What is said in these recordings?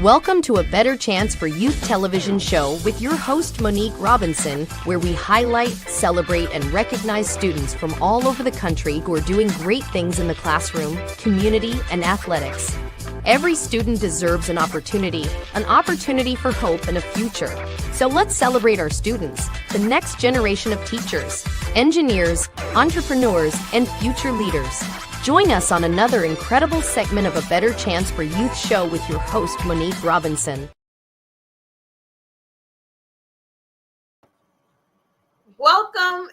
Welcome to A Better Chance for Youth television show with your host, Monique Robinson, where we highlight, celebrate, and recognize students from all over the country who are doing great things in the classroom, community, and athletics. Every student deserves an opportunity for hope and a future. So let's celebrate our students, the next generation of teachers, engineers, entrepreneurs, and future leaders. Join us on another incredible segment of A Better Chance for Youth show with your host, Monique Robinson. Welcome,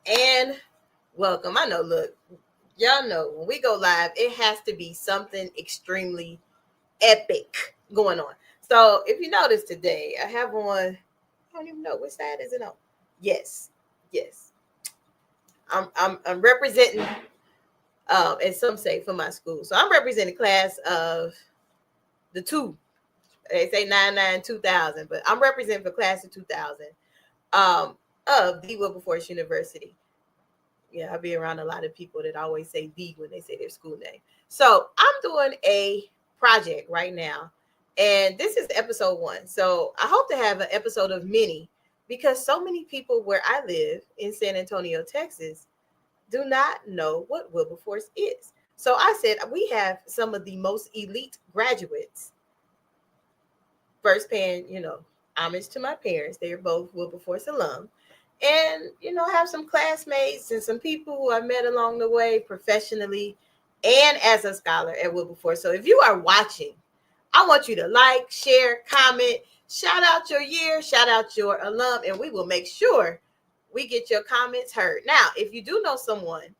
and welcome. I know, look, y'all know when we go live, it has to be something extremely epic going on. So if you notice today, I have on, I don't even know, which side is it on? Yes. I'm representing, and some say for my school. So I'm representing class of the two. They say 99-2000, but I'm representing for class of 2000 of the Wilberforce University. Yeah, I'll be around a lot of people that always say the when they say their school name. So I'm doing a project right now, and this is episode 1. So I hope to have an episode of many, because so many people where I live in San Antonio, Texas, do not know what Wilberforce is. So I said, we have some of the most elite graduates. First paying, homage to my parents. They're both Wilberforce alum. And, have some classmates and some people who I've met along the way professionally and as a scholar at Wilberforce. So if you are watching, I want you to like, share, comment, shout out your year, shout out your alum, and we will make sure we get your comments heard. Now, if you do know someone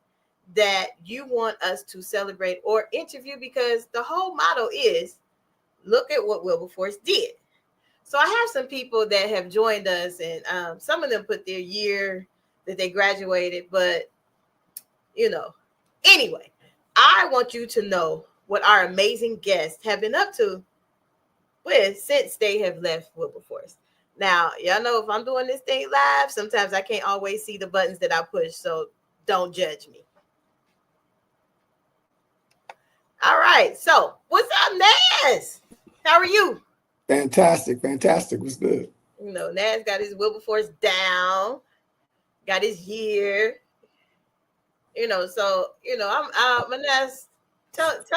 that you want us to celebrate or interview, because the whole motto is, look at what Wilberforce did. So I have some people that have joined us, and some of them put their year that they graduated, but, anyway, I want you to know what our amazing guests have been up to since they have left Wilberforce. Now, y'all know if I'm doing this thing live, sometimes I can't always see the buttons that I push, so don't judge me. All right, so what's up, Naz? How are you? Fantastic. What's good? Naz got his Wilberforce down, got his year. So I'm Naz. Tell us,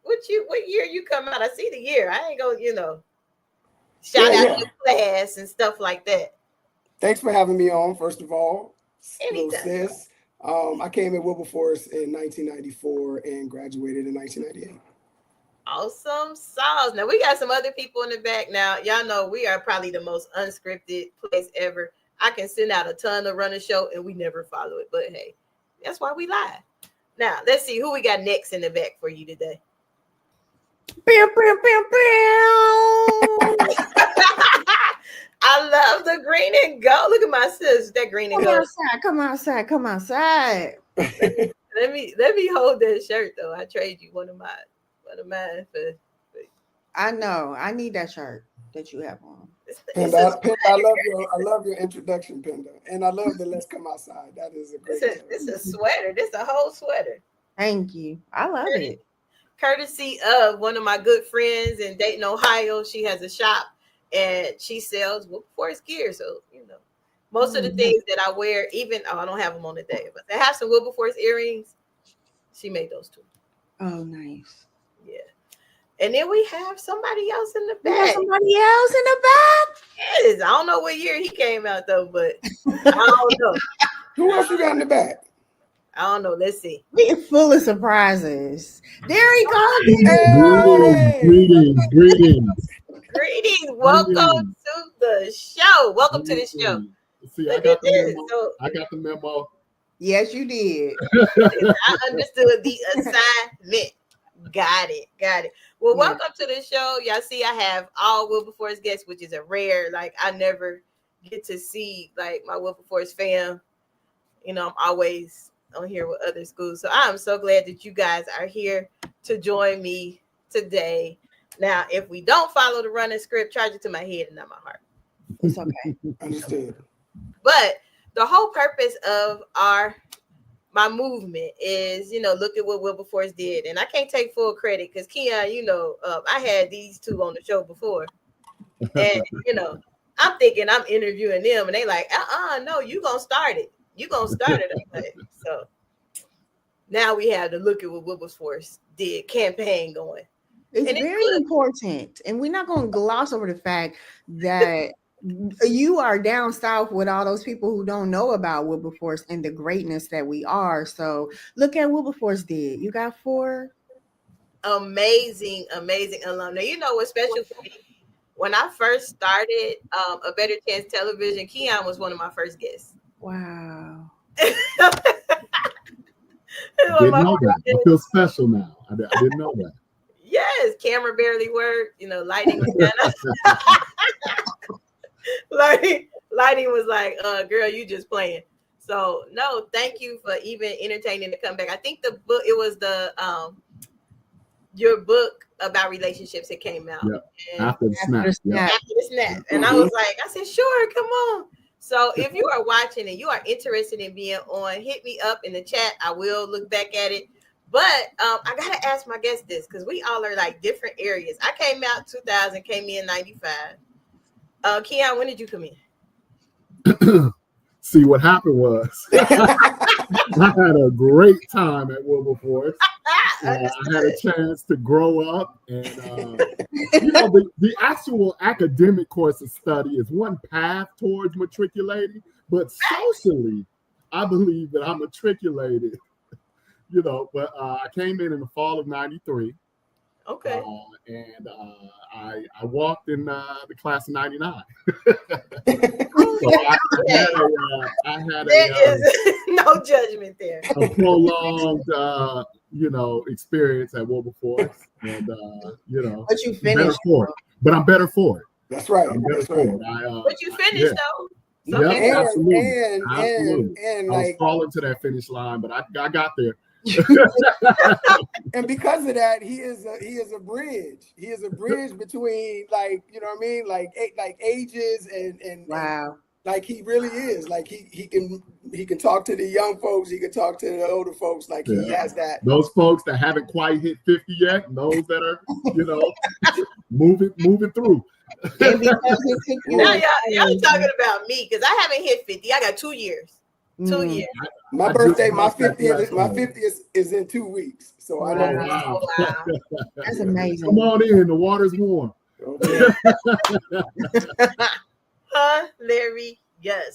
what year you come out? I see the year. I ain't gonna, shout out your class and stuff like that. Thanks for having me on, first of all. Anytime. Sis. I came at Wilberforce in 1994 and graduated in 1998. Awesome sauce. Now we got some other people in the back. Now, y'all know we are probably the most unscripted place ever. I can send out a ton to run a show and we never follow it. But hey, that's why we live. Now, let's see who we got next in the back for you today. I love the green and gold. Look at my sis, that green and gold. Come outside. Let me hold that shirt though. I trade you one of mine for. I know. I need that shirt that you have on. Penda, I love your introduction, Penda, and I love the "Let's Come Outside." That is a great. This is a sweater. This is a whole sweater. Thank you. I love it. Courtesy of one of my good friends in Dayton, Ohio. She has a shop and she sells Wilberforce gear. So most of the things that I wear, even I don't have them on today, but I have some Wilberforce earrings. She made those too. Oh, nice. Yeah. And then we have somebody else in the back. Yes, I don't know what year he came out though, but I don't know. Who else you got in the back? I don't know. Let's see. We're full of surprises. There he goes. Greetings. Welcome to the show. Welcome to the show. See, I got the memo. Yes, you did. I understood the assignment. Got it. Well, welcome to the show. Y'all see, I have all Wilberforce guests, which is a rare. Like, I never get to see like my Wilberforce fam. I'm always on here with other schools. So I'm so glad that you guys are here to join me today. Now, if we don't follow the running script, charge it to my head and not my heart. It's okay. Understood. But the whole purpose of our my movement is, look at what Wilberforce did. And I can't take full credit because Keon, I had these two on the show before. And, I'm thinking I'm interviewing them and they like, no, you going to start it. You going to start it. Like, so now we have to look at what Wilberforce did campaign going. It's very important. And we're not going to gloss over the fact that you are down south with all those people who don't know about Wilberforce and the greatness that we are. So look at what Wilberforce did. You got 4 amazing alumni. You know what's special for me? When I first started A Better Chance Television, Keon was one of my first guests. Wow. Didn't know that. I feel special now. I didn't know that. Yes, camera barely worked. Lighting was kind of lighting was like, girl, you just playing. So no, thank you for even entertaining to come back. I think the book, it was the your book about relationships that came out. Yep. After the snap. And I was like, I said, sure, come on. So if you are watching and you are interested in being on, hit me up in the chat. I will look back at it. But I gotta ask my guests this because we all are like different areas. I came out 2000, came in 95. Keon, when did you come in? See, what happened was I had a great time at Wilberforce. I had a chance to grow up, and the actual academic course of study is one path towards matriculating, but socially, I believe that I'm matriculated. But I came in the fall of ¡93. Okay. And I walked in the class of '99. So I had no judgment there. A prolonged, experience at Wilberforce, and But you finished. But I'm better for it. That's right. I'm better for it. But you finished though. Yeah, absolutely. And I was falling to that finish line, but I got there. And because of that, he is a bridge. He is a bridge between, like, like ages and wow. Like he really is. Like he can talk to the young folks. He can talk to the older folks. Like he has that. Those folks that haven't quite hit 50 yet, and those that are, moving through. Now y'all talking about me because I haven't hit 50. I got 2 years. 2 years. My birthday, my 50th is in 2 weeks. So I know. Wow. That's amazing. Come on in. The water's warm. Okay.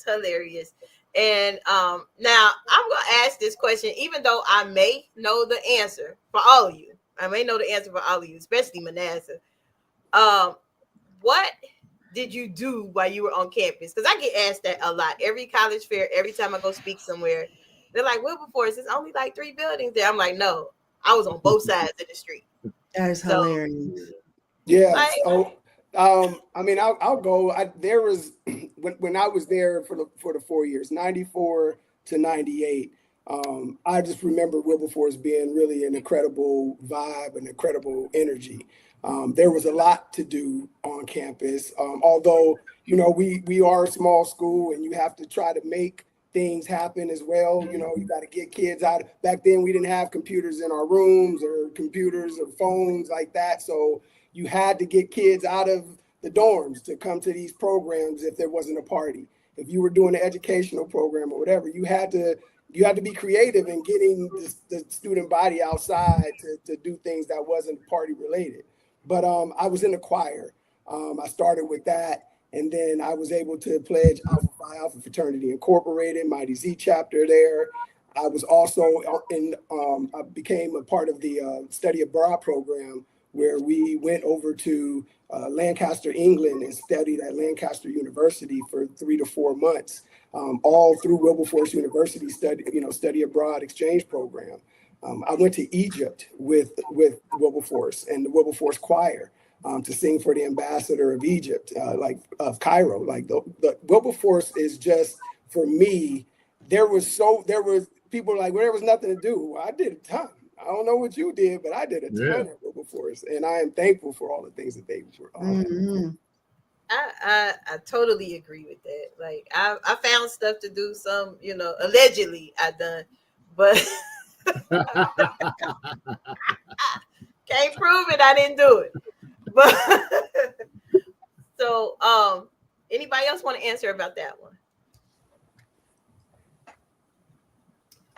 Hilarious. And now I'm gonna ask this question, even though I may know the answer for all of you. I may know the answer for all of you, especially Manasseh. What did you do while you were on campus? Because I get asked that a lot. Every college fair, every time I go speak somewhere, they're like, Wilberforce, it's only like 3 buildings there. I'm like, no, I was on both sides of the street. That is hilarious. Yeah. I'll go. There was when I was there for the 4 years, 94 to 98. I just remember Wilberforce being really an incredible vibe, an incredible energy. There was a lot to do on campus. Although, we are a small school and you have to try to make things happen as well. You got to get kids out. Back then, we didn't have computers in our rooms or computers or phones like that. So you had to get kids out of the dorms to come to these programs if there wasn't a party. If you were doing an educational program or whatever, you had to be creative in getting the student body outside to do things that wasn't party related. But I was in the choir. I started with that. And then I was able to pledge Alpha Phi Alpha Fraternity Incorporated, Mighty Z chapter there. I was also I became a part of the study abroad program where we went over to Lancaster, England, and studied at Lancaster University for 3 to 4 months, all through Wilberforce University study abroad exchange program. I went to Egypt with Wilberforce and the Wilberforce Choir to sing for the ambassador of Egypt, of Cairo. Like the Wilberforce is just, for me, there was people like, well, there was nothing to do. Well, I did a ton. I don't know what you did, but I did a ton at Wilberforce, and I am thankful for all the things that they were. I totally agree with that. Like I found stuff to do. Some, allegedly I done, but can't prove it. I didn't do it. But so, anybody else want to answer about that one?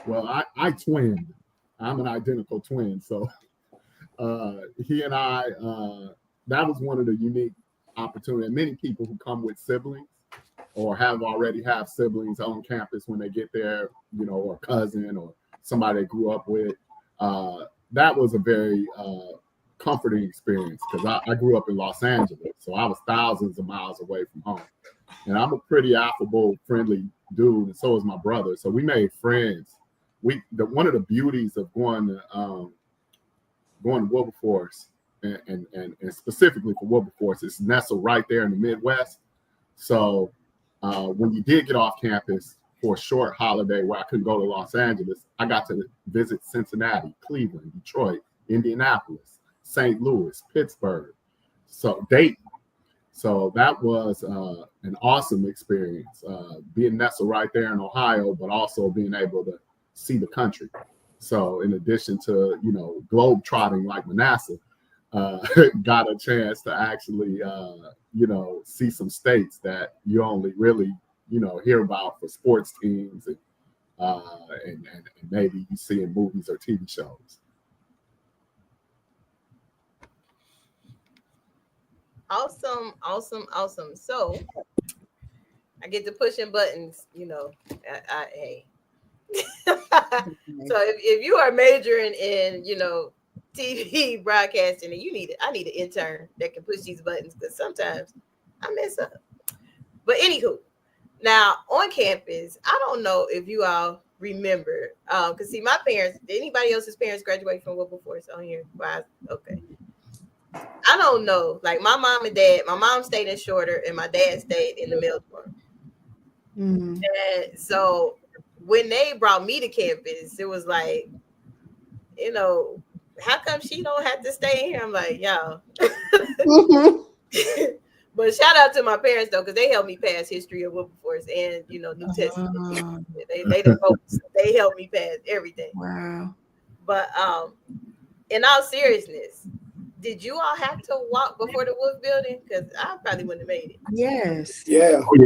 Well, I twinned. I'm an identical twin, so he and I. That was one of the unique opportunities. Many people who come with siblings or already have siblings on campus when they get there, you know, or a cousin or somebody they grew up with. That was a very comforting experience because I grew up in Los Angeles, so I was thousands of miles away from home. And I'm a pretty affable, friendly dude, and so is my brother. So we made friends. One of the beauties of going to Wilberforce and specifically for Wilberforce, it's nestled right there in the Midwest. So when you did get off campus for a short holiday where I couldn't go to Los Angeles, I got to visit Cincinnati, Cleveland, Detroit, Indianapolis, St. Louis, Pittsburgh, so Dayton. So that was an awesome experience, being nestled right there in Ohio, but also being able to see the country. So in addition to, you know, globe trotting like Manasseh, got a chance to actually, you know, see some states that you only really, you know, hear about for sports teams and maybe you see in movies or TV shows. Awesome. So I get to pushing buttons, you know. Hey. So if you are majoring in, you know, TV broadcasting, and I need an intern that can push these buttons because sometimes I mess up. But anywho, now on campus, I don't know if you all remember, because see, my parents, did anybody else's parents graduate from Wilberforce on here? Okay. I don't know. Like my mom and dad, my mom stayed in Shorter and my dad stayed in the Melbourne. Mm-hmm. And so when they brought me to campus, it was like, you know, how come she don't have to stay here? I'm like, y'all. But shout out to my parents though, because they helped me pass history of Wilberforce and, you know, New Testament. They helped me pass everything. Wow. But in all seriousness, did you all have to walk before the Wolf building? Because I probably wouldn't have made it. Yes. Yeah. I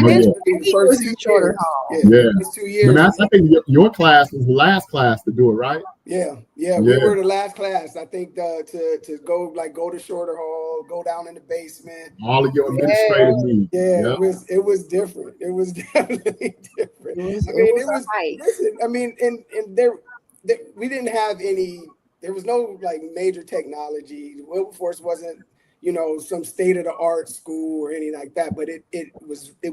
did the first Shorter Hall. Yeah. 2 years. I think your class was the last class to do it, right? Yeah. We were the last class. I think to go to Shorter Hall, go down in the basement. All of your administrative needs. Yeah, it was different. It was definitely different. Listen, I mean, and there we didn't have any. There was no like major technology. Wilberforce wasn't, you know, some state of the art school or anything like that. But it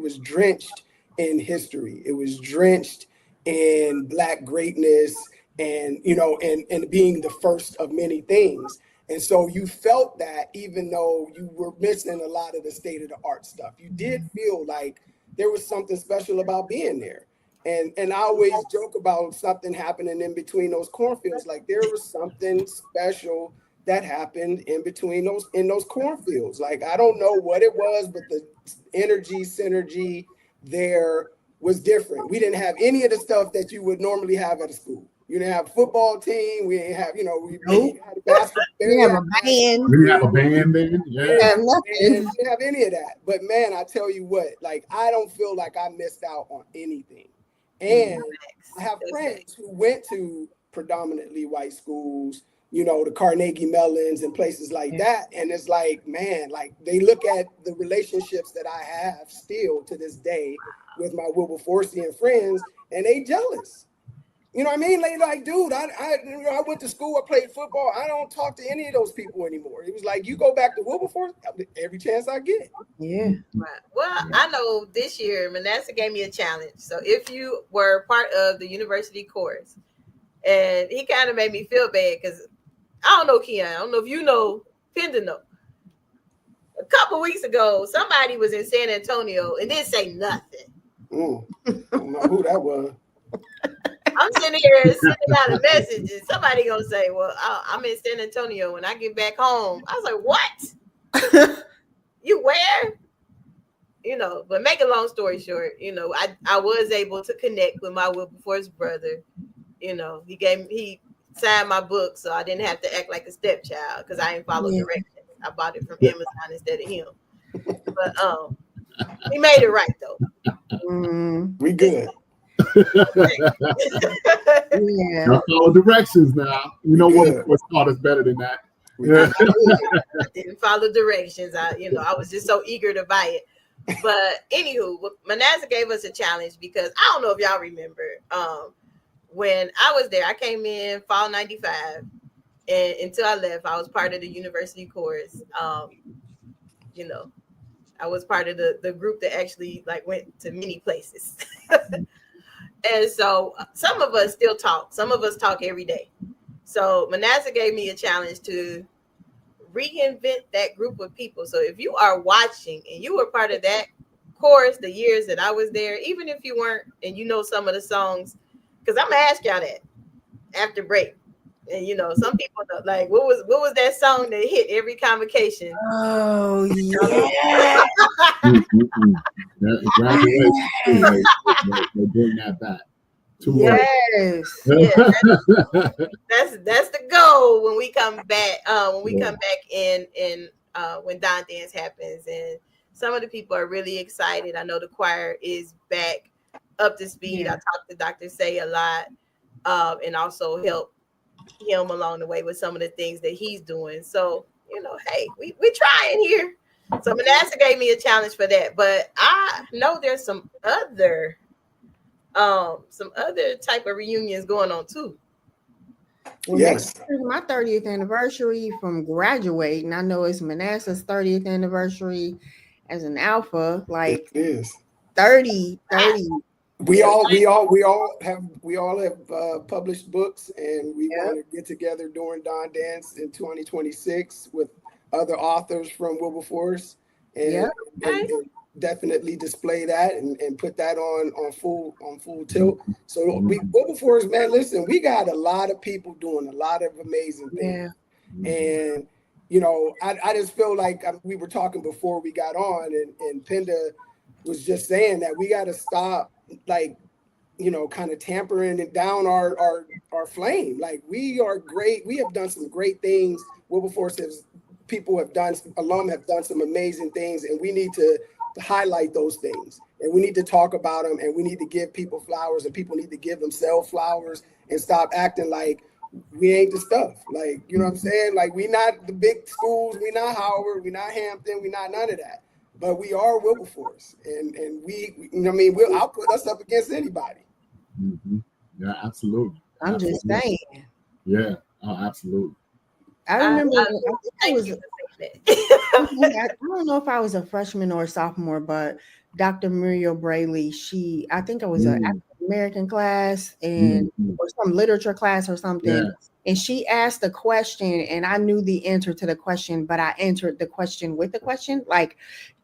was drenched in history. It was drenched in Black greatness, and you know, and being the first of many things. And so you felt that even though you were missing a lot of the state of the art stuff, you did feel like there was something special about being there. And I always joke about something happening in between those cornfields. Like there was something special that happened in between those cornfields. Like I don't know what it was, but the synergy there was different. We didn't have any of the stuff that you would normally have at a school. You didn't have a football team. We didn't have, you know, we had a basketball. We have a band. We didn't have a band then. Yeah. We didn't have any of that. But man, I tell you what, like I don't feel like I missed out on anything. And I have friends who went to predominantly white schools, you know, the Carnegie Mellons and places like that. And it's like, man, like they look at the relationships that I have still to this day with my Wilberforcian friends, and they jealous. You know what I mean? Like, dude, I went to school, I played football. I don't talk to any of those people anymore. It was like, you go back to Wilberforce every chance I get. Yeah. Right. Well, I know this year Manasseh gave me a challenge. So if you were part of the university course, and he kind of made me feel bad because I don't know, Keon. I don't know if you know Pendano. A couple weeks ago, somebody was in San Antonio and didn't say nothing. I don't know who that was. I'm sitting here sending out a message, and somebody gonna say, "Well, I'm in San Antonio. When I get back home," I was like, "What? You where?" You know. But make a long story short, you know, I was able to connect with my Wilberforce brother, You know, he signed my book, so I didn't have to act like a stepchild because I didn't follow directions. I bought it from Amazon instead of him. But he made it right though. We good. Yeah. Follow directions now. You know what's taught us better than that. I didn't follow directions. I was just so eager to buy it. But anywho, Manasseh gave us a challenge because I don't know if y'all remember. When I was there, I came in fall '95, and until I left, I was part of the university chorus. You know, I was part of the group that actually like went to many places. And so some of us still talk. Some of us talk every day. So Manasseh gave me a challenge to reinvent that group of people. So if you are watching and you were part of that chorus the years that I was there, even if you weren't and you know some of the songs, because I'm gonna ask y'all that after break. And you know, some people know, like what was that song that hit every convocation? Oh yeah. They bring that back. Yes. That's the goal when we come back. Come back in when Don Dance happens, and some of the people are really excited. I know the choir is back up to speed. I talked to Dr. Say a lot, and also help him along the way with some of the things that he's doing. So you know, hey, we trying here. So Manasseh gave me a challenge for that, but I know there's some other type of reunions going on too. Yes. My 30th anniversary from graduating. I know it's Manasseh's 30th anniversary as an alpha. Like it is 30. We all have published books, and we want to get together during Don Dance in 2026 with other authors from Wilberforce and definitely display that and put that on full tilt. So Wilberforce, man, listen, we got a lot of people doing a lot of amazing things. And you know, I just feel like we were talking before we got on, and Penda was just saying that we got to stop, like, you know, kind of tampering it down our flame. Like, we are great. We have done some great things. Wilberforce alum have done some amazing things, and we need to highlight those things, and we need to talk about them, and we need to give people flowers, and people need to give themselves flowers and stop acting like we ain't the stuff. Like, you know what I'm saying? Like, we not the big schools, we not Howard, we not Hampton, we not none of that. But we are Wilberforce, and we you know what I mean, I'll put us up against anybody. Mm-hmm. Yeah, absolutely. I'm just saying. Yeah, absolutely. I remember I don't know if I was a freshman or a sophomore, but Dr. Muriel Brayley, I think it was an African American class or some literature class or something. Yeah. And she asked a question, and I knew the answer to the question, but I answered the question with the question, like,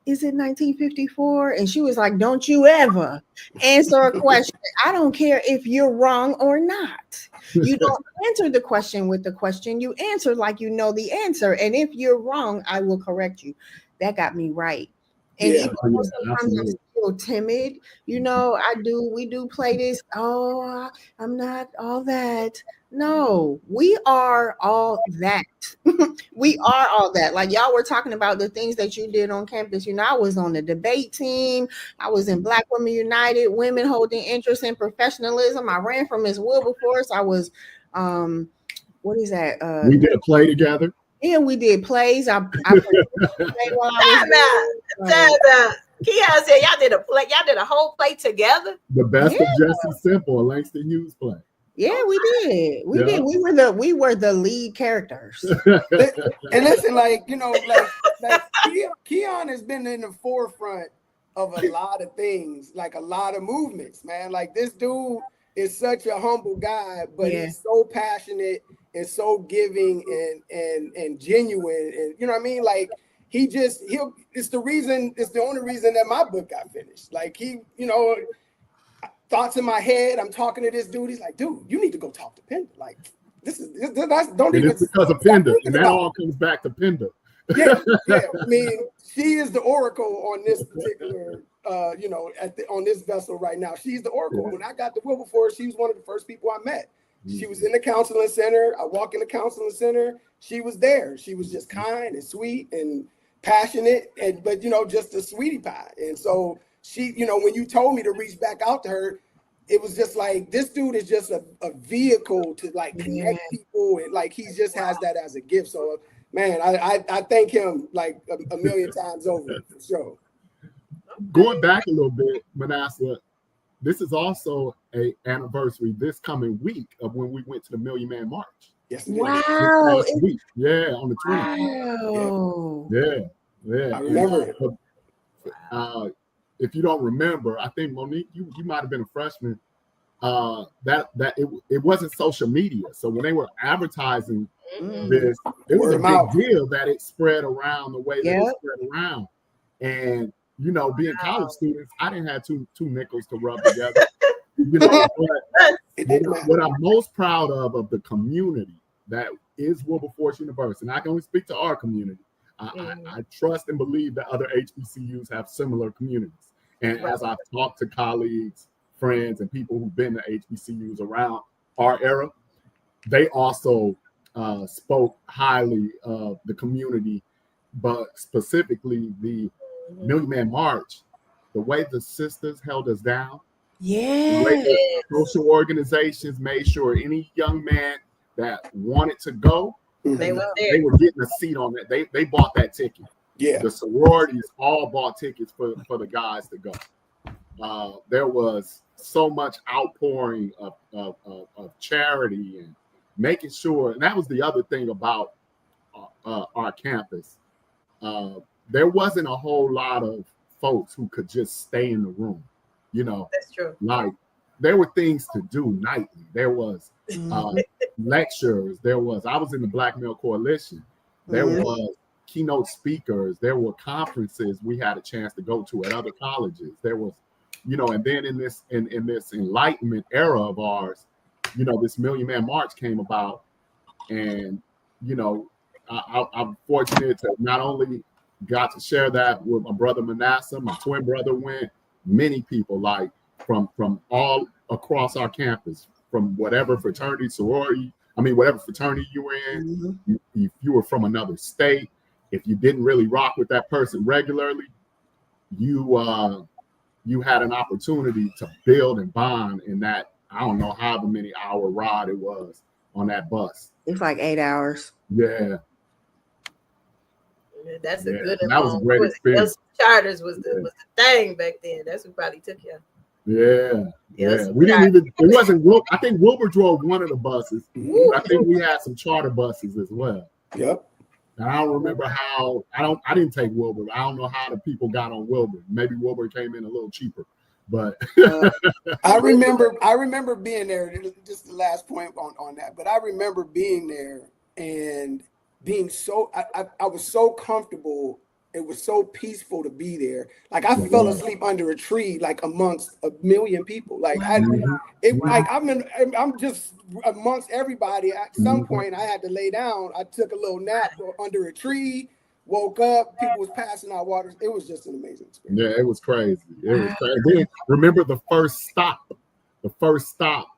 is it 1954? And she was like, don't you ever answer a question. I don't care if you're wrong or not. You don't answer the question with the question. You answer like you know the answer. And if you're wrong, I will correct you. That got me right. And even though sometimes I'm still timid, you know, we do play this, oh, I'm not all that. No, we are all that. We are all that. Like, y'all were talking about the things that you did on campus. You know, I was on the debate team. I was in Black Women United, Women Holding Interest in Professionalism. I ran for Miss Wilberforce. I was, what is that? We did a play together. Yeah, we did plays. I played while I was Keon said y'all did a play. Y'all did a whole play together. The best of Jesse Simple, a Langston Hughes play. Yeah, we did. We did. We were the lead characters. And listen, like, you know, like Keon has been in the forefront of a lot of things, like a lot of movements, man. Like, this dude is such a humble guy, but he's so passionate and so giving and genuine, and you know what I mean? Like, it's the only reason that my book got finished. Like, he, you know, thoughts in my head, I'm talking to this dude, he's like, dude, you need to go talk to Penda. Like, it's because of Penda, and that all comes back to Penda. Yeah. I mean, she is the oracle on this particular you know, on this vessel right now. She's the oracle. When I got to Wilberforce, she was one of the first people I met. She was in the counseling center. I walked in the counseling center. She was there. She was just kind and sweet and passionate, but just a sweetie pie. And so she, when you told me to reach back out to her, it was just like, this dude is just a vehicle to like connect people, and like he just has that as a gift. So man, I thank him like a million times over for sure. Going back a little bit, Manasseh, this is also an anniversary this coming week of when we went to the Million Man March. Yes. Wow. Yeah, on the 20th. Wow. Yeah. I remember it. If you don't remember, I think Monique, you might have been a freshman. That it wasn't social media, so when they were advertising this, it was a big deal that it spread around the way that it spread around. And being college students, I didn't have two nickels to rub together. But what I'm most proud of the community that is Wilberforce University, and I can only speak to our community. I trust and believe that other HBCUs have similar communities. And as I've talked to colleagues, friends, and people who've been to HBCUs around our era, they also spoke highly of the community, but specifically the Million Man March, the way the sisters held us down, the way the social organizations made sure any young man that wanted to go, they were getting a seat on that. They bought that ticket. Yeah, the sororities all bought tickets for the guys to go. There was so much outpouring of charity and making sure, and that was the other thing about our campus. There wasn't a whole lot of folks who could just stay in the room. That's true. Like there were things to do nightly. There was lectures. I was in the Black Male Coalition. There was keynote speakers. There were conferences we had a chance to go to at other colleges. There was, and then in this Enlightenment era of ours, this Million Man March came about, and I'm fortunate to not only got to share that with my brother Manasseh, my twin brother went, many people like from all across our campus, from whatever fraternity, sorority, whatever fraternity you were in, if you were from another state, if you didn't really rock with that person regularly, you had an opportunity to build and bond in that, I don't know however many hour ride it was on that bus. It's like 8 hours. Yeah. That's a good. That was a great experience. Charters was the thing back then. That's what probably took you. Yeah. We didn't even. It wasn't. I think Wilbur drove one of the buses. I think we had some charter buses as well. Yep. And I don't remember how. I didn't take Wilbur. I don't know how the people got on Wilbur. Maybe Wilbur came in a little cheaper. But I remember being there. Just the last point on that. But I remember being there and being so. I was so comfortable. It was so peaceful to be there. Like I fell asleep under a tree, like amongst a million people. Like I'm just amongst everybody. At some point, I had to lay down. I took a little nap under a tree. Woke up. People was passing out water. It was just an amazing experience. Yeah, it was crazy. Then remember the first stop,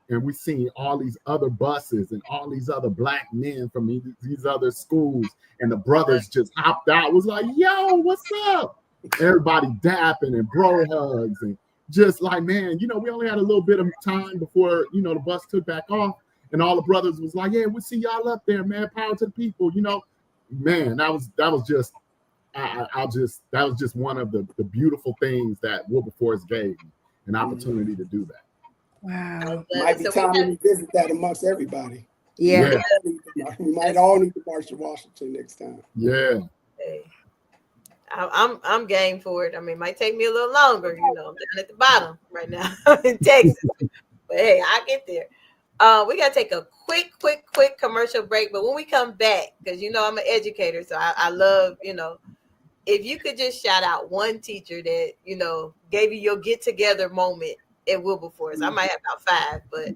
and we seen all these other buses and all these other black men from these other schools, and the brothers just hopped out. Was like, "Yo, what's up?" Everybody dapping and bro hugs, and just like, man, we only had a little bit of time before the bus took back off, and all the brothers was like, "Yeah, we'll see y'all up there, man. Power to the people." Man, that was just one of the beautiful things that Wilberforce gave me, an opportunity to do that. Wow. Might be time to revisit that amongst everybody. Yeah. We might all need to march to Washington next time. Yeah. Hey, I'm game for it. It might take me a little longer. I'm down at the bottom right now in Texas. But hey, I'll get there. We got to take a quick commercial break. But when we come back, because I'm an educator, so I love, if you could just shout out one teacher that, gave you your get together moment at Wilberforce. I might have about 5, but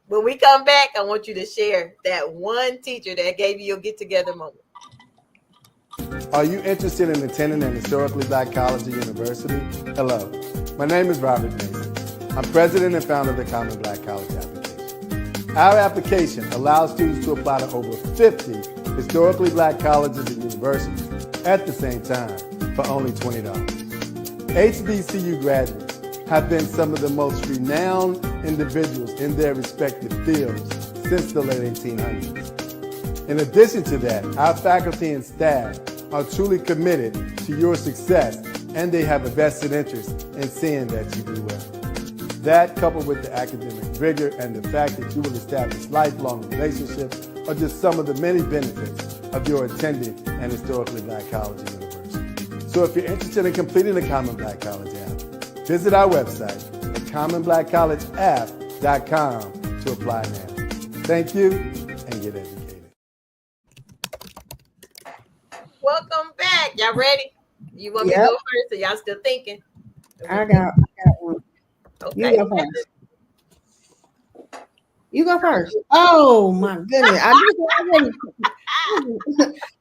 when we come back, I want you to share that one teacher that gave you your get together moment. Are you interested in attending an historically black college or university? Hello, my name is Robert Mason. I'm president and founder of the Common Black College application. Our application allows students to apply to over 50 historically black colleges and universities at the same time for only $20. HBCU graduates have been some of the most renowned individuals in their respective fields since the late 1800s. In addition to that, our faculty and staff are truly committed to your success, and they have a vested interest in seeing that you do well. That, coupled with the academic rigor and the fact that you will establish lifelong relationships, are just some of the many benefits of your attending an historically black college and university. So if you're interested in completing the Common Black College app, visit our website at commonblackcollegeapp.com to apply now. Thank you, and get educated. Welcome back. Y'all ready? You want me to go first, or y'all still thinking? I got one. Okay. You go first. Oh my goodness.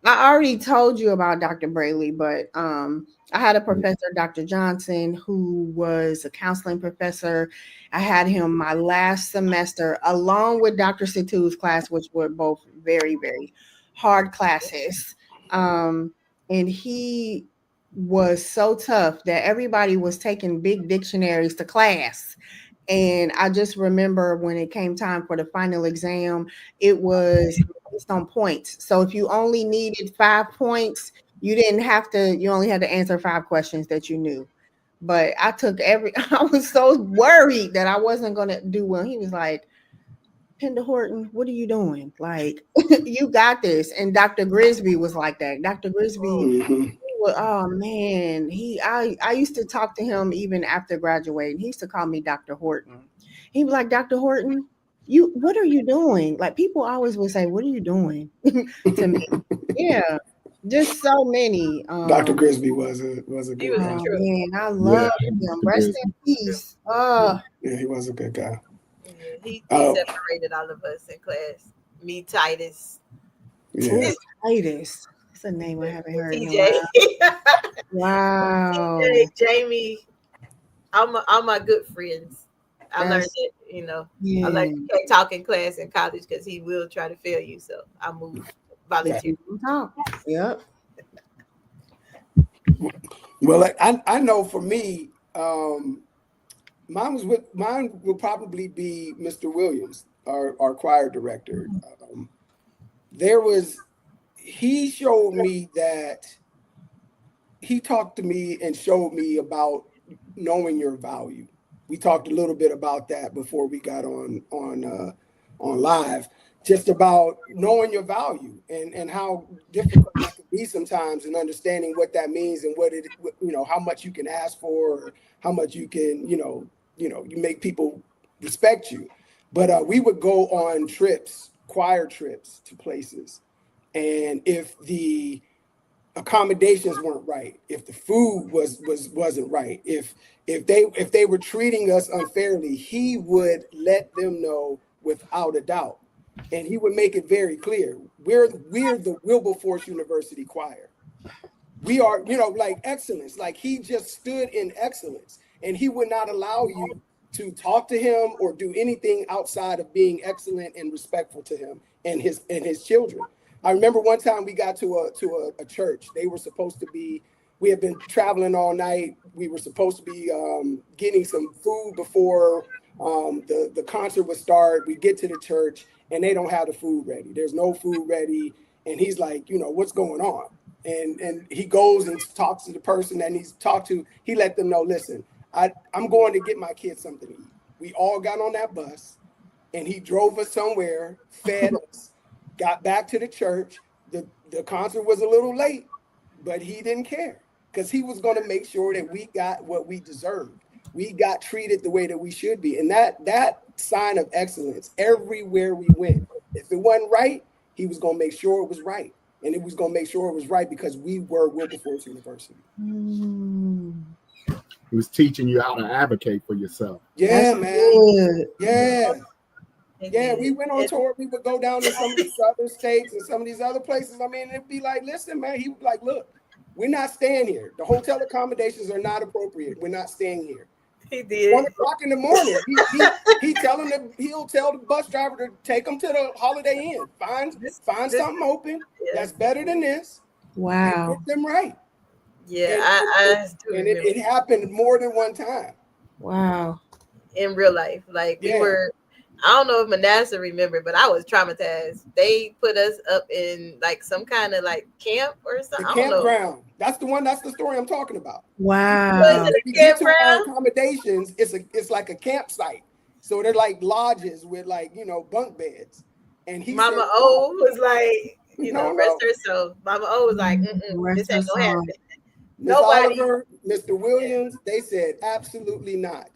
I already told you about Dr. Braley, but I had a professor, Dr. Johnson, who was a counseling professor. I had him my last semester, along with Dr. Situ's class, which were both very, very hard classes. And he was so tough that everybody was taking big dictionaries to class. And I just remember when it came time for the final exam, it was based on points. So if you only needed 5 points, you only had to answer 5 questions that you knew. But I was so worried that I wasn't going to do well. He was like, Penda Horton, what are you doing? Like, you got this. And Dr. Grisby was like that. Dr. Grisby, oh man, I used to talk to him even after graduating. He used to call me Dr. Horton. He'd be like, Dr. Horton, what are you doing? Like, people always would say, what are you doing to me? Yeah, just so many. Dr. Grisby was a good guy. Man, I love him. Rest in peace. Yeah, he was a good guy. He separated all of us in class. Me, Titus. Yeah. Titus. That's a name I haven't heard. TJ. Wow. TJ, Jamie. All my good friends. I learned that, I learned you can't talk in class in college because he will try to fail you. So I moved volunteer. Yep. Well, I know for me, mine will probably be Mr. Williams, our choir director. He showed me that he talked to me and showed me about knowing your value. We talked a little bit about that before we got on live, just about knowing your value and how difficult that can be sometimes, and understanding what that means and how much you can ask for, or how much you can, you make people respect you. But we would go on trips, choir trips to places. And if the accommodations weren't right, if the food wasn't right, if they were treating us unfairly, he would let them know without a doubt. And he would make it very clear. We're the Wilberforce University choir. We are, like excellence. Like, he just stood in excellence, and he would not allow you to talk to him or do anything outside of being excellent and respectful to him and his children. I remember one time we got to a church. They were supposed to be, we had been traveling all night. We were supposed to be getting some food before the concert would start. We get to the church and they don't have the food ready. There's no food ready. And he's like, what's going on? And he goes and talks to the person that he's talked to. He let them know, listen, I'm going to get my kids something to eat. We all got on that bus and he drove us somewhere, fed us. Got back to the church. The concert was a little late, but he didn't care because he was going to make sure that we got what we deserved. We got treated the way that we should be. And that sign of excellence everywhere we went. If it wasn't right, he was going to make sure it was right. And it was going to make sure it was right because we were Wilberforce University. He was teaching you how to advocate for yourself. Yeah, That's man. good. Yeah. Yeah, we went on tour. We would go down to some of these other states and some of these other places. I mean, it'd be like, listen, man, he would be like, look, we're not staying here. The hotel accommodations are not appropriate. We're not staying here. He did. 1:00 in the morning. He'll tell the bus driver to take him to the Holiday Inn. Find something open that's better than this. Wow. Get them right. Yeah, I it happened more than one time. Wow. In real life, like we were. I don't know if Manasseh remembered, but I was traumatized. They put us up in like some kind of like camp or something. The campground. That's the story I'm talking about. Wow. We get to our accommodations, it's like a campsite. So they're like lodges with like, bunk beds. And Mama O was like, rest herself. Mama O was like, this ain't gonna happen. Miss Oliver, Mr. Williams, they said absolutely not.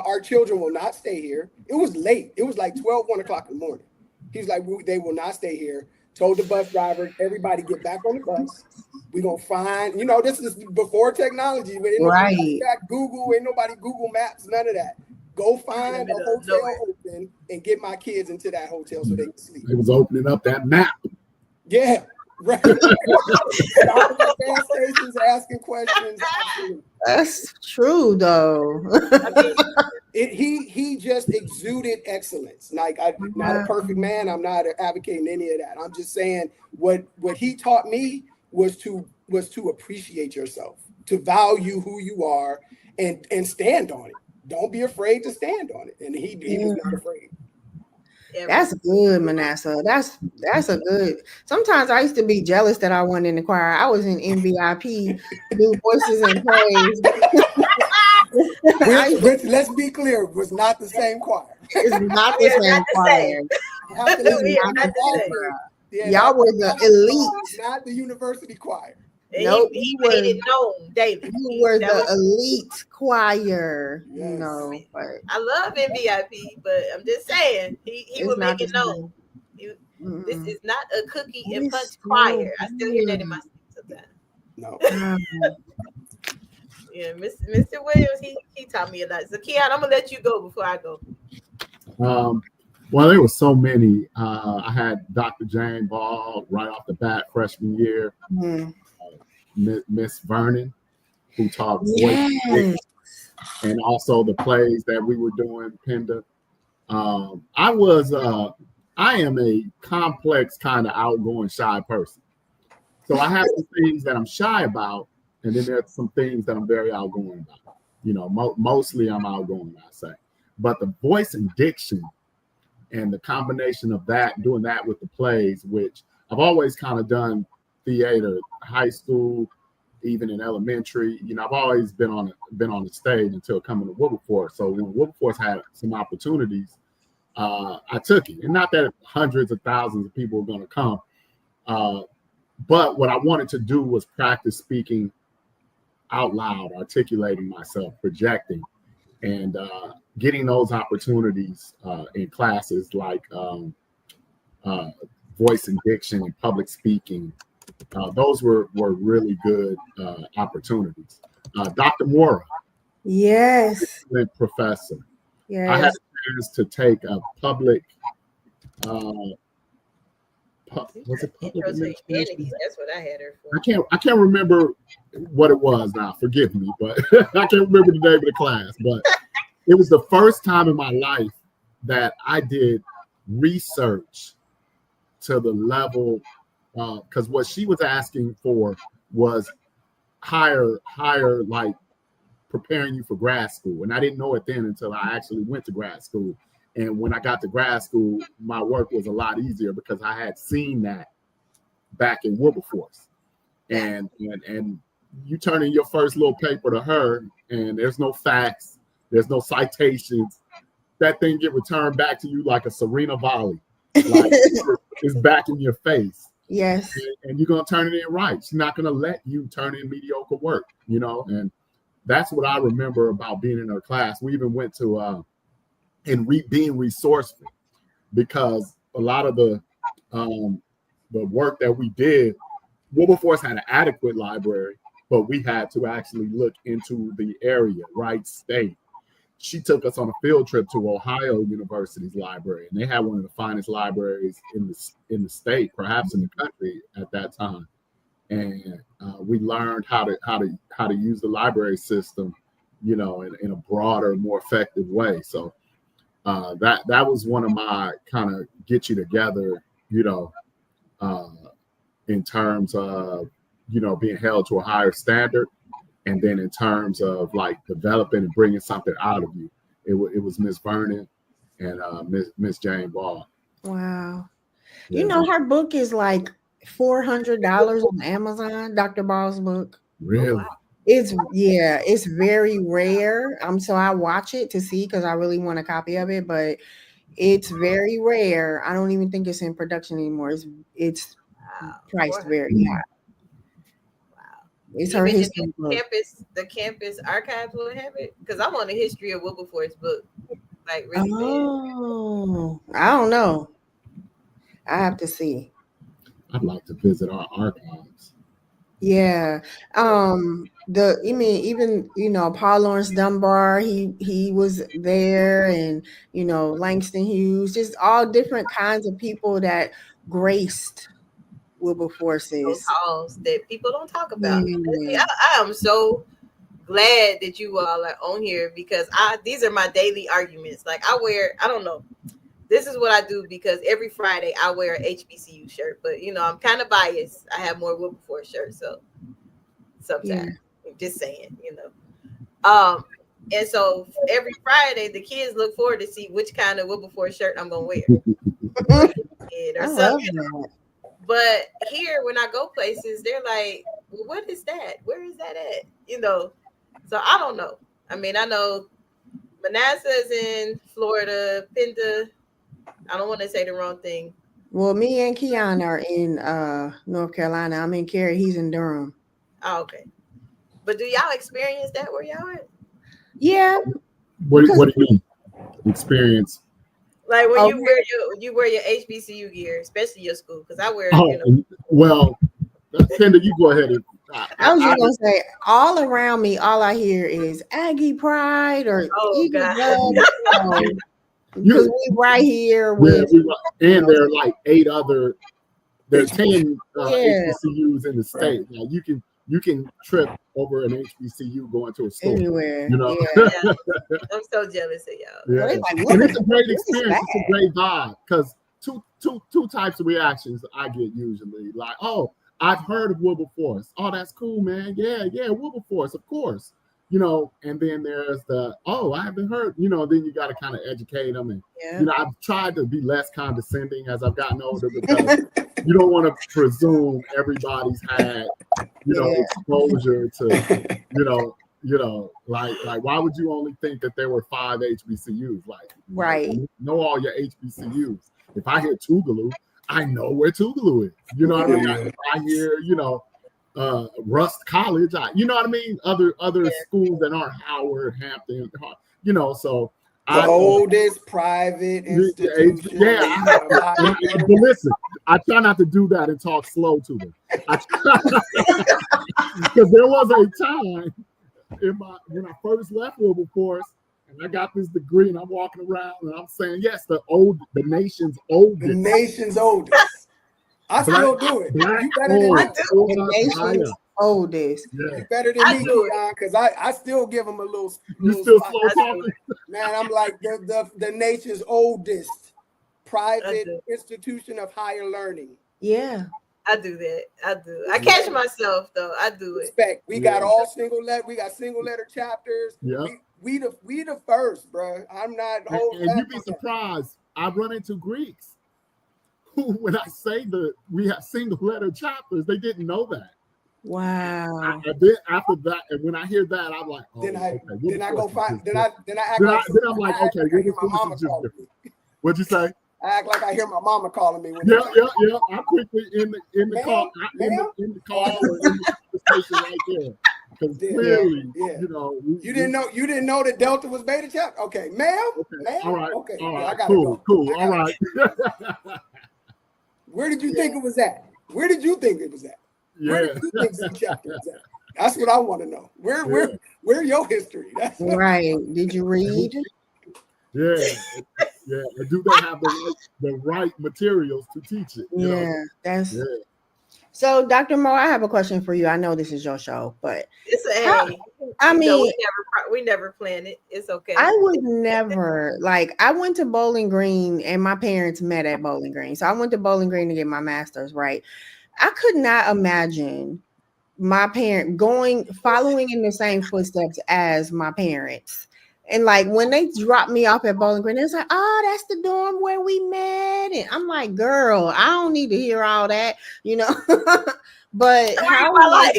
Our children will not stay here. It was late. It was like 1 o'clock in the morning. He's like, they will not stay here. Told the bus driver, everybody get back on the bus. We're going to find, this is before technology. Right. Google, ain't nobody Google Maps, none of that. Go find a hotel open and get my kids into that hotel so they can sleep. It was opening up that map. Yeah. Right. Gas stations asking questions. Absolutely. That's true, though. He just exuded excellence. Like, I'm not a perfect man. I'm not advocating any of that. I'm just saying what he taught me was to appreciate yourself, to value who you are, and stand on it. Don't be afraid to stand on it. And he was not afraid. That's good, Manasseh. That's a good. Sometimes I used to be jealous that I wasn't in the choir. I was in MVP, do voices and praise. Which, let's be clear, was not the same choir. It's not the same choir. Y'all were the elite, not the university choir. Nope, he made it known, David. You were the elite choir, yes. But I love MVP, but I'm just saying he would make it known. This is not a cookie and punch choir. I still hear that in my sleep sometimes. No. Yeah, Mr. Williams, he taught me a lot. So Keon, I'm gonna let you go before I go. Well, there were so many. I had Dr. Jane Ball right off the bat freshman year. Miss Vernon, who taught voice and also the plays that we were doing, Penda. I am a complex kind of outgoing, shy person. So I have some things that I'm shy about, and then there's some things that I'm very outgoing about. Mostly I'm outgoing, I say. But the voice and diction and the combination of that, doing that with the plays, which I've always kind of done theater, high school, even in elementary. I've always been on the stage until coming to Wilberforce. So when Wilberforce had some opportunities, I took it. And not that hundreds of thousands of people were going to come, but what I wanted to do was practice speaking out loud, articulating myself, projecting, and getting those opportunities in classes like voice and diction and public speaking. Those were really good opportunities. Dr. Mora, yes, professor. Yes. I had a chance to take a public. Was it public administration? That's what I had her for. I can't remember what it was now. Forgive me, but I can't remember the name of the class. But it was the first time in my life that I did research to the level. Because what she was asking for was higher, like preparing you for grad school. And I didn't know it then until I actually went to grad school. And when I got to grad school, my work was a lot easier because I had seen that back in Wilberforce. And you turn in your first little paper to her, and there's no facts, there's no citations. That thing get returned back to you like a Serena volley. Like it's back in your face. Yes. And you're going to turn it in right. She's not going to let you turn in mediocre work, and that's what I remember about being in her class. We even went to being resourceful, because a lot of the work that we did, Wilberforce had an adequate library, but we had to actually look into the area, right? State. She took us on a field trip to Ohio University's library, and they had one of the finest libraries in the state, perhaps in the country at that time. And we learned how to use the library system you know, in a broader, more effective way. So that was one of my kind of get you together, you know, in terms of, you know, being held to a higher standard. And then in terms of like developing and bringing something out of you, it was Miss Vernon and Miss Jane Ball. Wow. Yeah. You know, her book is like $400 on Amazon, Dr. Ball's book. Really? Oh, wow. It's very rare. So I watch it to see because I really want a copy of it, but it's very rare. I don't even think it's in production anymore. It's priced very high. It's her Even history book. the campus archives will have it because I want a history of Wilberforce book, like really bad. I don't know. I have to see. I'd like to visit our archives. Yeah. Even, you know, Paul Laurence Dunbar, he was there, and, you know, Langston Hughes, just all different kinds of people that graced Wilberforce's Those halls that people don't talk about. I am so glad that you all are on here because these are my daily arguments. Like I don't know. This is what I do because every Friday I wear an HBCU shirt, but you know, I'm kind of biased. I have more Wilberforce shirts, so sometimes I'm just saying, you know. And so every Friday the kids look forward to see which kind of Wilberforce shirt I'm gonna wear. I love that. But here, when I go places, they're like, well, what is that? Where is that at? You know, so I don't know. I mean, I know Manasseh's in Florida, Pinda. I don't want to say the wrong thing. Well, me and Keon are in North Carolina. I'm in Cary. He's in Durham. Oh, okay. But do y'all experience that where y'all at? Yeah. What do you mean? Experience? Like when you wear your HBCU gear, especially your school, because I wear. Well, Penda, you go ahead. I was just gonna say, all around me, all I hear is Aggie Pride or Eagle Love, because we right here with, and there are like 8 other. There's 10 HBCUs in the state. Now you can trip over an HBCU going to a store anywhere. You know, I'm so jealous of y'all. Yeah. And it's a great experience. It's a great vibe because two types of reactions I get usually. Like, oh, I've heard of Wilberforce. Oh, that's cool, man. Yeah, Wilberforce, of course. You know, and then there's the, oh, I haven't heard, you know, then you got to kind of educate them. And, you know, I've tried to be less condescending as I've gotten older because you don't want to presume everybody's had, you know, exposure to, you know, like why would you only think that there were 5 HBCUs? Like, know all your HBCUs. If I hear Tougaloo, I know where Tougaloo is. You know what I mean? If I hear, you know, Rust College, you know what I mean? Other schools that aren't Howard, Hampton, you know, so the oldest private institution. But listen, I try not to do that and talk slow to them. Because there was a time when I first left Wilberforce and I got this degree and I'm walking around and I'm saying, yes, the nation's oldest. The nation's oldest. I still do it. You better than me. The nation's oldest. You better than me, Keon, because I still give them a little. You still slow talking? Man, I'm like the nation's oldest private institution of higher learning. Yeah. I do that. I do. I catch myself though. I do it. Respect. We got all single letter. We got single letter chapters. Yeah. We the first, bro. I'm not. And you'd be surprised. I run into Greeks who, when I say that we have single letter chapters, they didn't know that. Wow. And then after that, and when I hear that, I'm like, oh, then I go find. Then I act then like. Then I'm like, okay, I hear my mama calling me. What'd you say? I act like I hear my mama calling me. Yeah. I'm quickly in the call, in the call, or in the station right there. Because clearly, you know, you didn't know that Delta was beta chapter. Okay, ma'am. All right. Okay. All right. I gotta cool. go. Cool. All right. Where did you think it was at? Where did you think it was at? Yeah. Where did you think the chapter was at? That's what I want to know. Where your history? That's right. Did you read? Yeah. Do they have the right materials to teach it? Yeah, that's So, Dr. Mo, I have a question for you. I know this is your show, but I mean, we never planned it. It's okay. I would never I went to Bowling Green and my parents met at Bowling Green. So I went to Bowling Green to get my master's, right? I could not imagine my parent following in the same footsteps as my parents. And when they dropped me off at Bowling Green, it's like, oh, that's the dorm where we met. And I'm like, girl, I don't need to hear all that, But how was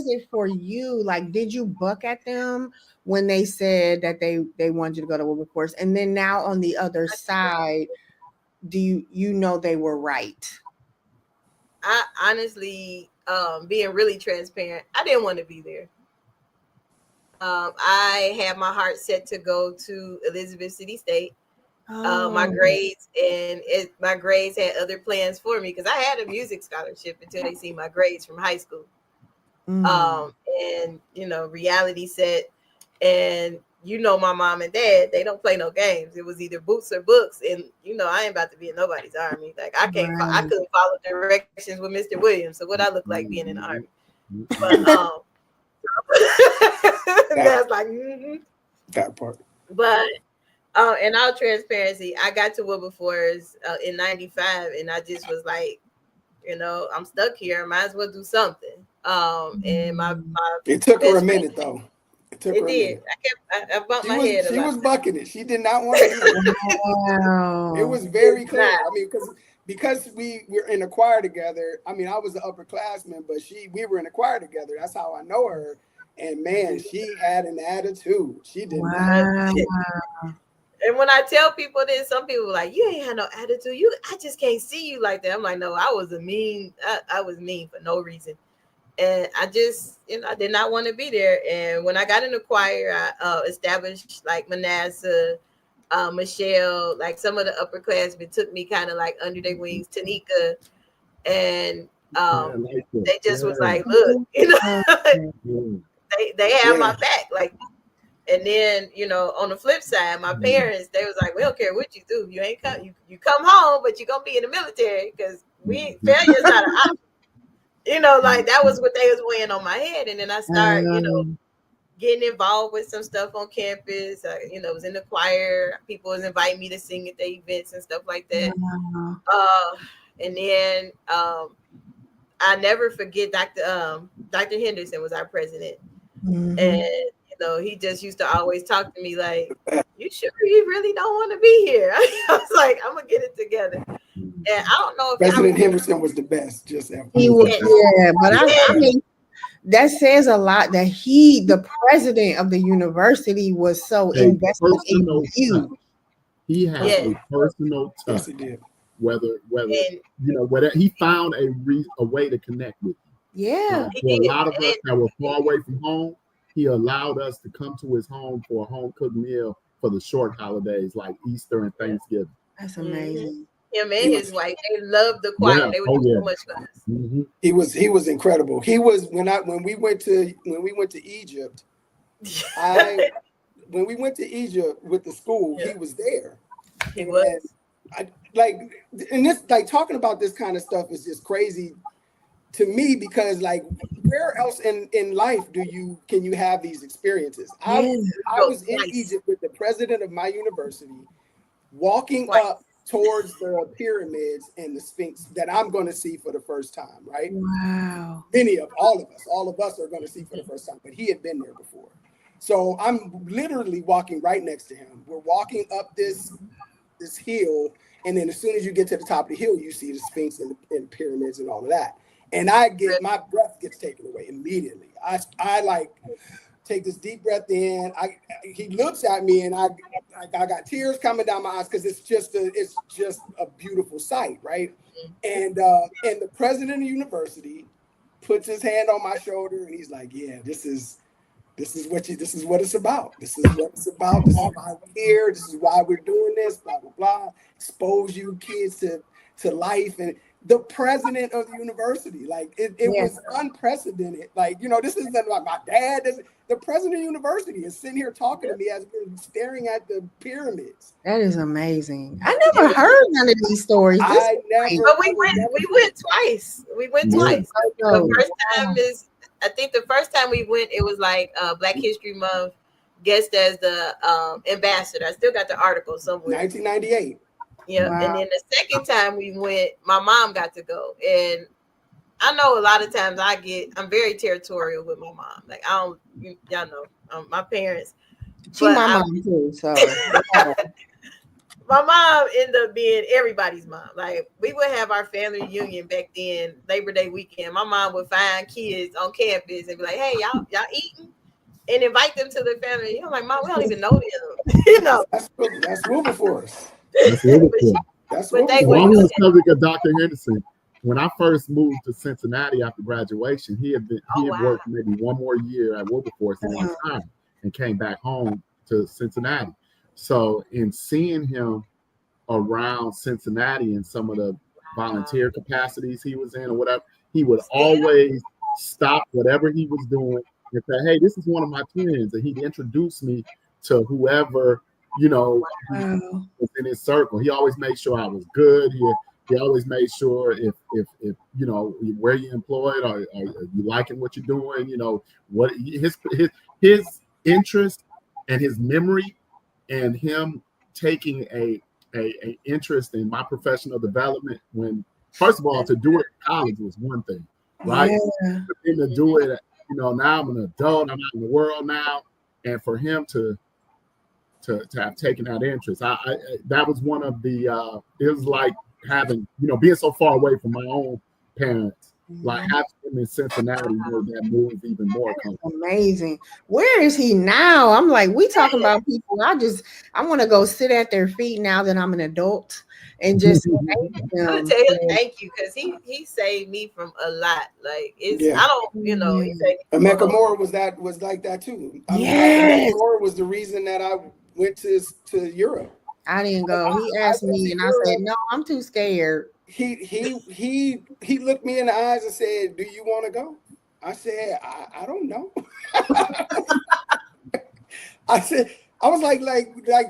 it for you? Did you buck at them when they said that they wanted you to go to Wilberforce? And then now on the other side, do you know they were right? I honestly, being really transparent, I didn't want to be there. I had my heart set to go to Elizabeth City State. My grades had other plans for me because I had a music scholarship until they see my grades from high school. And reality set, and my mom and dad, they don't play no games. It was either boots or books, and I ain't about to be in nobody's army. I couldn't follow directions with Mr. Williams. So what I look like being in the army? But that's that part. But in all transparency, I got to Wilberforce in '95, and I just was like, I'm stuck here. Might as well do something. And my it took her a minute though. It did. I bumped my head. She was bucking it. She did not want to do it. Wow. It was very clear. I mean, because we were in a choir together. I mean, I was an upperclassman, but we were in a choir together. That's how I know her. And man, she had an attitude. She did not. And when I tell people this, some people are like, you ain't had no attitude. I just can't see you like that. I'm like, no, I was mean for no reason. And I just, I did not want to be there. And when I got in the choir, I established Manasseh, Michelle, some of the upperclassmen took me kind of under their wings, Tanika. And they just was like, look, they have my back. And then, on the flip side, my parents, they was like, we don't care what you do. You ain't come, you come home, but you're going to be in the military because failure's not an option. That was what they was weighing on my head. And then I started, getting involved with some stuff on campus. Was in the choir. People was inviting me to sing at the events and stuff like that. And then I never forget Dr. Henderson was our president. And he just used to always talk to me like, you sure you really don't want to be here? I was like, I'm gonna get it together. And I don't know if President Henderson was the best. He was, but I mean, that says a lot that the president of the university was so invested in you. He had a personal touch. Yes, he did. Whether he found a way to connect with you. Yeah. For a lot of us that were far away from home, he allowed us to come to his home for a home cooked meal for the short holidays like Easter and Thanksgiving. That's amazing. Him and his wife, they loved the choir. Yeah. They would do so much for us. Mm-hmm. He was incredible. He was when we went to Egypt. When we went to Egypt with the school, he was there. He was. Talking about this kind of stuff is just crazy to me because where else in life can you have these experiences? I was in Egypt with the president of my university, walking up towards the pyramids and the Sphinx that I'm going to see for the first time, right? Wow. All of us are going to see for the first time, but he had been there before. So I'm literally walking right next to him. We're walking up this hill, and then as soon as you get to the top of the hill, you see the Sphinx and the pyramids and all of that. And my breath gets taken away immediately. I take this deep breath in. He looks at me, and I got tears coming down my eyes because it's just a beautiful sight, right? And the president of the university puts his hand on my shoulder, and he's like, "Yeah, this is what it's about. This is what it's about. This is why we're here. This is why we're doing this. Blah blah blah. Expose you kids to life." And the president of the university. Like it was unprecedented. Like, you know, this isn't like my dad. The president of the university is sitting here talking to me as we're staring at the pyramids. That is amazing. I never heard none of these stories. But we went twice. We went twice. The first time I think the first time we went, it was like Black History Month, guest as the ambassador. I still got the article somewhere. 1998. Yeah, wow. And then the second time we went, my mom got to go, and I know a lot of times I'm very territorial with my mom. Like y'all know, my parents. She's my mom too, so. My mom ended up being everybody's mom. Like we would have our family reunion back then, Labor Day weekend. My mom would find kids on campus and be like, "Hey, y'all eating?" and invite them to the family. I'm like, "Mom, we don't even know them." You know, that's Wilberforce. That's Wilberforce. On the subject of Dr. Henderson, when I first moved to Cincinnati after graduation, he had worked maybe one more year at Wilberforce in one time and came back home to Cincinnati. So in seeing him around Cincinnati in some of the volunteer capacities he was in or whatever, he would always stop whatever he was doing and say, "Hey, this is one of my twins," and he'd introduce me to whoever, you know, was in his circle. He always made sure I was good. He always made sure if you know where you're employed or you liking what you're doing, you know, what his interest and his memory and him taking a interest in my professional development. When first of all, to do it in college was one thing, right? But then to do it, you know, now I'm an adult, I'm out in the world now, and for him to have taken that interest, I that was one of the it was like having, you know, being so far away from my own parents, like having him in Cincinnati made that move even more comfortable. Amazing. Where is he now? I'm like, we talking about people. I want to go sit at their feet now that I'm an adult and just thank him. I'm gonna tell him thank you, because he saved me from a lot. Like I don't, you know, Emeka Moore was like that too. Emeka Moore was the reason that I went to Europe. I didn't go. He asked me, and I said, "No, I'm too scared." He looked me in the eyes and said, "Do you want to go?" I said, "I don't know." I was like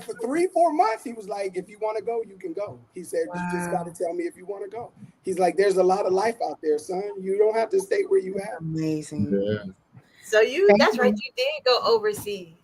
for 3-4 months. He was like, "If you want to go, you can go." He said, "You just got to tell me if you want to go." He's like, "There's a lot of life out there, son. You don't have to stay where you have." Amazing. Yeah. So that's right. You did go overseas.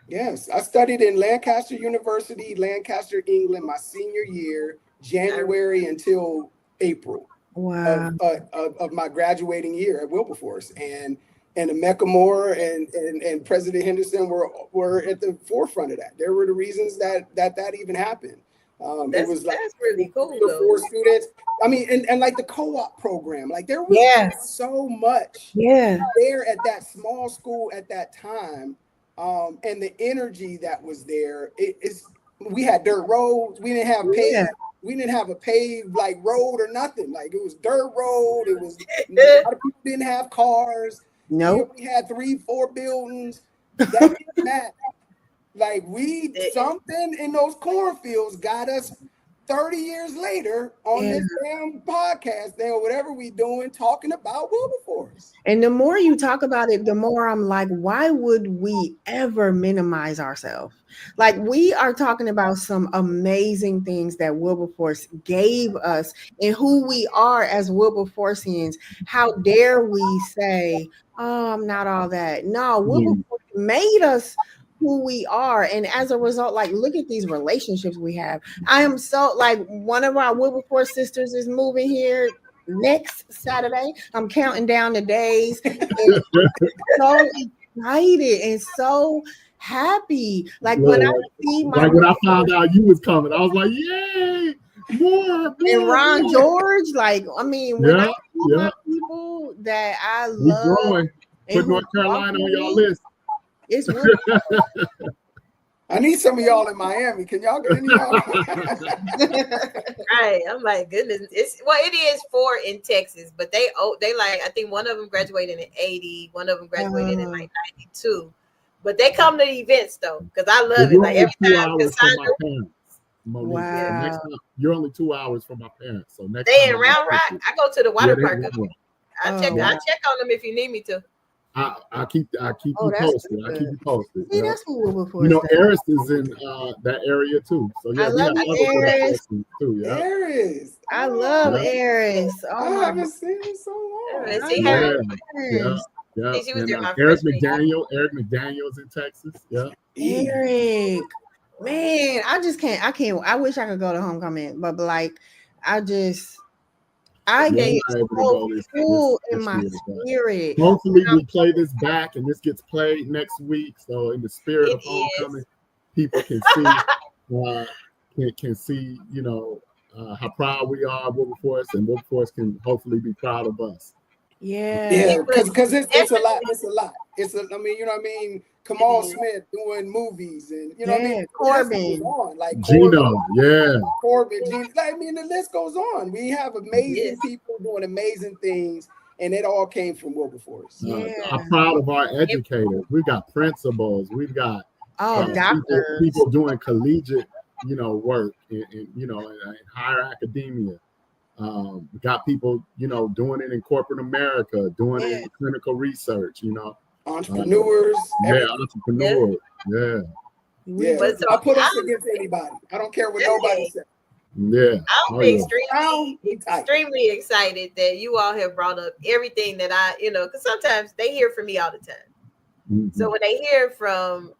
Yes, I studied in Lancaster University, Lancaster, England, my senior year, January until April of my graduating year at Wilberforce, and Emeka Moore and President Henderson were at the forefront of that. There were the reasons that even happened. It was like that's really cool. For students, I mean, and like the co-op program, like there was so much there at that small school at that time. And the energy that was there, we had dirt roads. We didn't have paved. We didn't have a paved like road or nothing. Like it was dirt road. It was a lot of people didn't have cars. No, we had 3-4 buildings. That didn't matter. Like something in those cornfields got us 30 years later on this damn podcast or whatever we doing, talking about Wilberforce. And the more you talk about it, the more I'm like, why would we ever minimize ourselves? Like we are talking about some amazing things that Wilberforce gave us and who we are as Wilberforcians. How dare we say, "Oh, I'm not all that." No, Wilberforce made us who we are, and as a result, like look at these relationships we have. I am so like one of our Wilberforce sisters is moving here next Saturday. I'm counting down the days. And so excited and so happy. Like when I see when I found out you was coming, I was like, "Yay! More." And Ron George, like I mean, when I see my people that I love, growing. Put North Carolina on your list. It's really I need some of y'all in Miami. Can y'all get any y'all? Right. I'm like, goodness. It is 4 in Texas, but they like, I think one of them graduated in 80, one of them graduated in like 92. But they come to the events though, because I love it. Like every time Monique. Wow. So next time, you're only 2 hours from my parents. So next They time in Round Rock. I go to the water they park. in Round Rock. I Oh, check wow. on them if you need me to. I keep Oh, you that's posted. I keep good. you posted. See, Yeah. that's what Wilberforce You know, does. Eris is in that area too. So yeah, I we love have you, other Eris. Wilberforce too. Yeah. Aries. I love Yeah. Eris. I Oh my haven't seen her so long. Yeah, I see Yeah. her. love Yeah. Eris. Yeah. See, she was And there my Eric freshman year. McDaniel's in Texas. Yeah. Eric, man, I wish I could go to homecoming, but like, I Yeah, get I'm not able to so go full in this my year, but spirit. hopefully we play this back and this gets played next week. So in the spirit It of homecoming, is. people can see can see, how proud we are of Wilberforce, and Wilberforce can hopefully be proud of us. Yeah. Yeah, But because it's a lot. definitely It's a lot. I mean, you know what I mean? it Kamal is. Smith doing movies, and you know what I Yeah, mean? The list Corbin. goes on. Like Gino, yeah. Corbin, Gene. I mean, the list goes on. We have amazing Yes. people doing amazing things, and it all came from Wilberforce. Yeah. I'm proud of our educators. We've got principals. We've got Oh, doctors. people doing collegiate, work in higher academia. We got people, doing it in corporate America, doing it in clinical research, Entrepreneurs. yeah, entrepreneurs. Yeah. Yeah, But so I put us against anybody. I don't care what nobody says. Yeah. I'm Oh, yeah. extremely excited that you all have brought up everything that because sometimes they hear from me all the time. Mhm. So when they hear from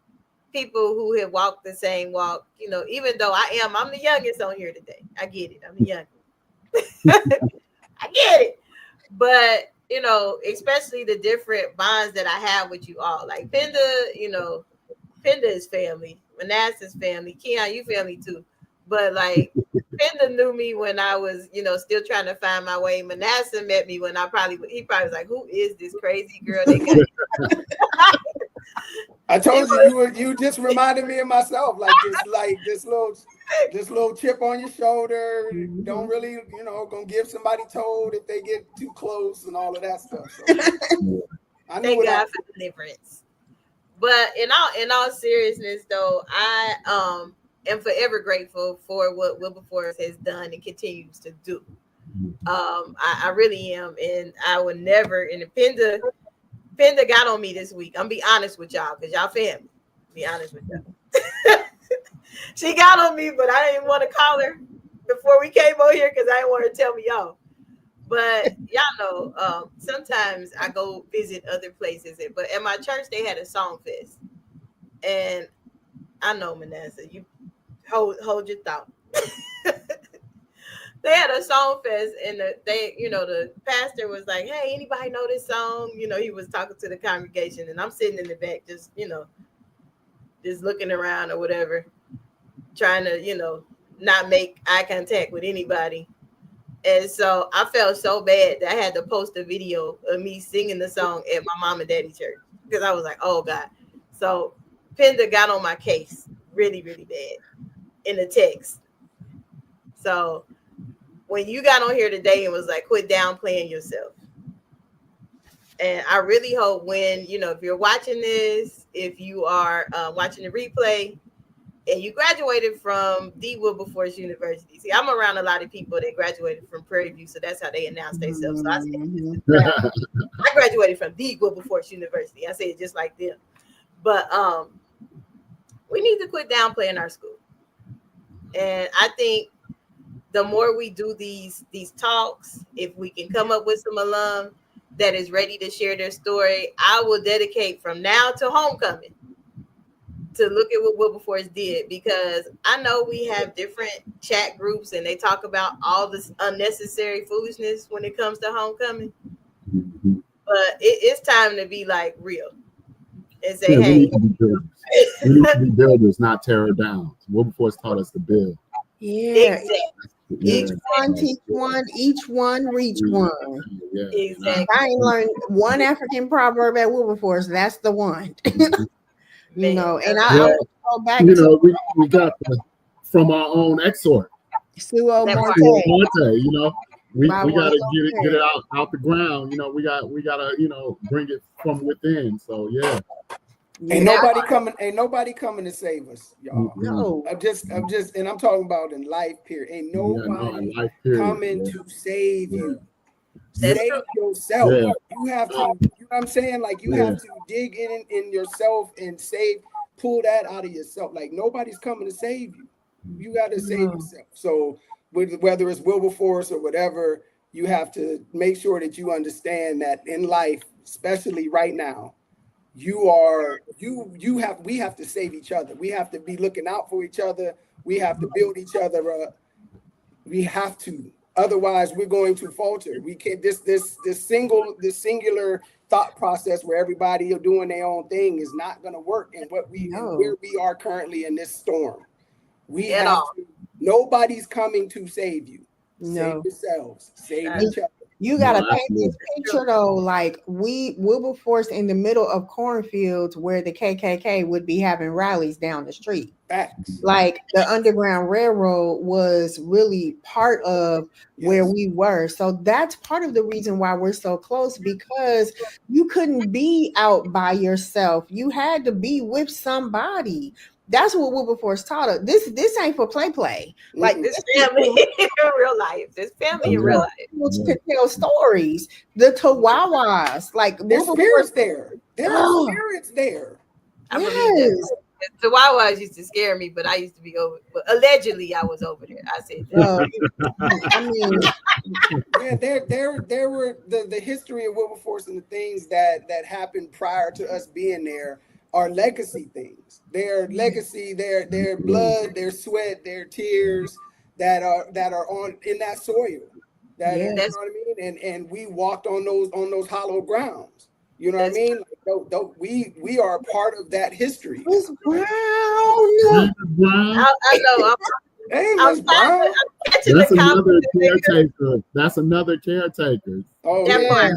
people who have walked the same walk, even though I'm the youngest on here today. I get it. I'm the youngest. I get it. But, especially the different bonds that I have with you all. Like Penda, Penda is family. Manasseh's family. Keon, you family too. But like Penda knew me when I was, still trying to find my way. Manasseh met me when he probably was like, who is this crazy girl they got? I told you just reminded me of myself, this little chip on your shoulder. Mm-hmm. Don't really, gonna give somebody told if they get too close and all of that stuff. So, I knew Thank God for deliverance. But in all seriousness, though, I am forever grateful for what Wilberforce has done and continues to do. I really am, and I would never. And Penda got on me this week. I'm be honest with y'all, because y'all family. Be honest with y'all. She got on me, but I didn't want to call her before we came over here because I didn't want her to tell me y'all. But y'all know, sometimes I go visit other places. But at my church, they had a song fest. And I know, Manasseh, you hold your thought. They had a song fest, and the pastor was like, "Hey, anybody know this song?" He was talking to the congregation, and I'm sitting in the back, just just looking around or whatever, trying to not make eye contact with anybody. And so I felt so bad that I had to post a video of me singing the song at my mom and daddy church, because I was like, "Oh God." So Penda got on my case really, really bad in the text. So when you got on here today and was like, quit downplaying yourself. And I really hope when, if you're watching this, if you are watching the replay and you graduated from the Wilberforce University. See, I'm around a lot of people that graduated from Prairie View, so that's how they announce themselves. So I graduated from the Wilberforce University. I say it just like them. But we need to quit downplaying our school. And I think the more we do these talks, if we can come up with some alum that is ready to share their story, I will dedicate from now to homecoming to look at what Wilberforce did, because I know we have different chat groups and they talk about all this unnecessary foolishness when it comes to homecoming. Mm-hmm. But it's time to be like real and say, yeah, hey, we need to be builders, not tear downs. Wilberforce taught us to build. Yeah. Exactly. Each one teach one, each one reach one. Yeah. Exactly. I ain't learned one African proverb at Wilberforce. That's the one. And I go back to we got from our own exhort. Suo Monte. We got to get it out the ground. We got to bring it from within. So yeah. Ain't nobody coming to save us, y'all. No. I'm just, and I'm talking about in life, period. Ain't nobody coming to save you. That's Save true. yourself. Yeah. You have to, you know what I'm saying? Like you have to dig in yourself and pull that out of yourself. Like nobody's coming to save you. You got to save yourself. So whether it's Wilberforce or whatever, you have to make sure that you understand that in life, especially right now, we have to save each other. We have to be looking out for each other. We have to build each other up. We have to. Otherwise, we're going to falter. We can't. This singular thought process where everybody are doing their own thing is not going to work. And where we are currently in this storm, nobody's coming to save you. Save yourselves. Save each other. You gotta paint this picture though, like Wilberforce in the middle of cornfields where the KKK would be having rallies down the street. Facts. Like the Underground Railroad was really part of where we were. So that's part of the reason why we're so close, because you couldn't be out by yourself. You had to be with somebody. That's what Wilberforce taught us. This ain't for play. Like this family in real life. This family in real life. To tell stories. The Tawawas, like there's spirits there. There are spirits there. I believe that. The Tawawas used to scare me, but I used to be over. But allegedly, I was over there. I said, I mean, there were the history of Wilberforce and the things that happened prior to us being there are legacy things. Their legacy, their blood, their sweat, their tears that are on in that soil. You know what I mean? And we walked on those hollow grounds. You know what I mean? Like, we are part of that history. It's brown. I know. I'm catching that's the another caretaker. That's another caretaker. Oh, that's why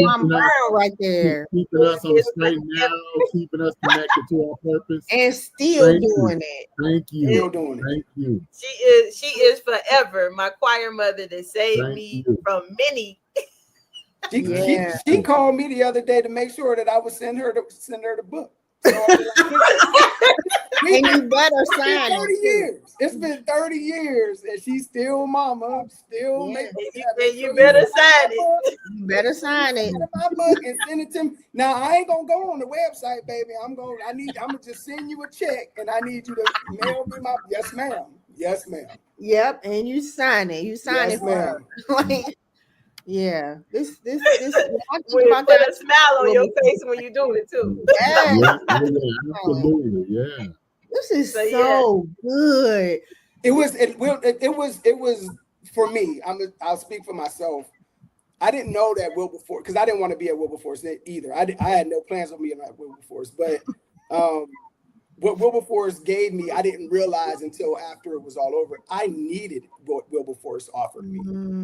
I'm brown right there. Keeping us on the straight and narrow, keeping us connected to our purpose, and still doing it. Thank you. Still doing it. Thank you. She is forever my choir mother that saved me from many. She called me the other day to make sure that I would send her the book. So and you better sign 30 years. It's been 30 years, and she's still mama. Still making you better sign it. You better sign it. My book and send it to me. Now I ain't gonna go on the website, baby. I'm gonna just send you a check, and I need you to mail me my yes, ma'am. Yes, ma'am. Yep, and you sign it. You sign it for her. Like, yeah, this. I think about put that. A smile on your face when you do it too. Yeah, absolutely. Yeah. This is so good. It was for me. I'll speak for myself. I didn't know that Wilberforce, because I didn't want to be at Wilberforce either. I had no plans on being at Wilberforce, but what Wilberforce gave me, I didn't realize until after it was all over. I needed what Wilberforce offered me.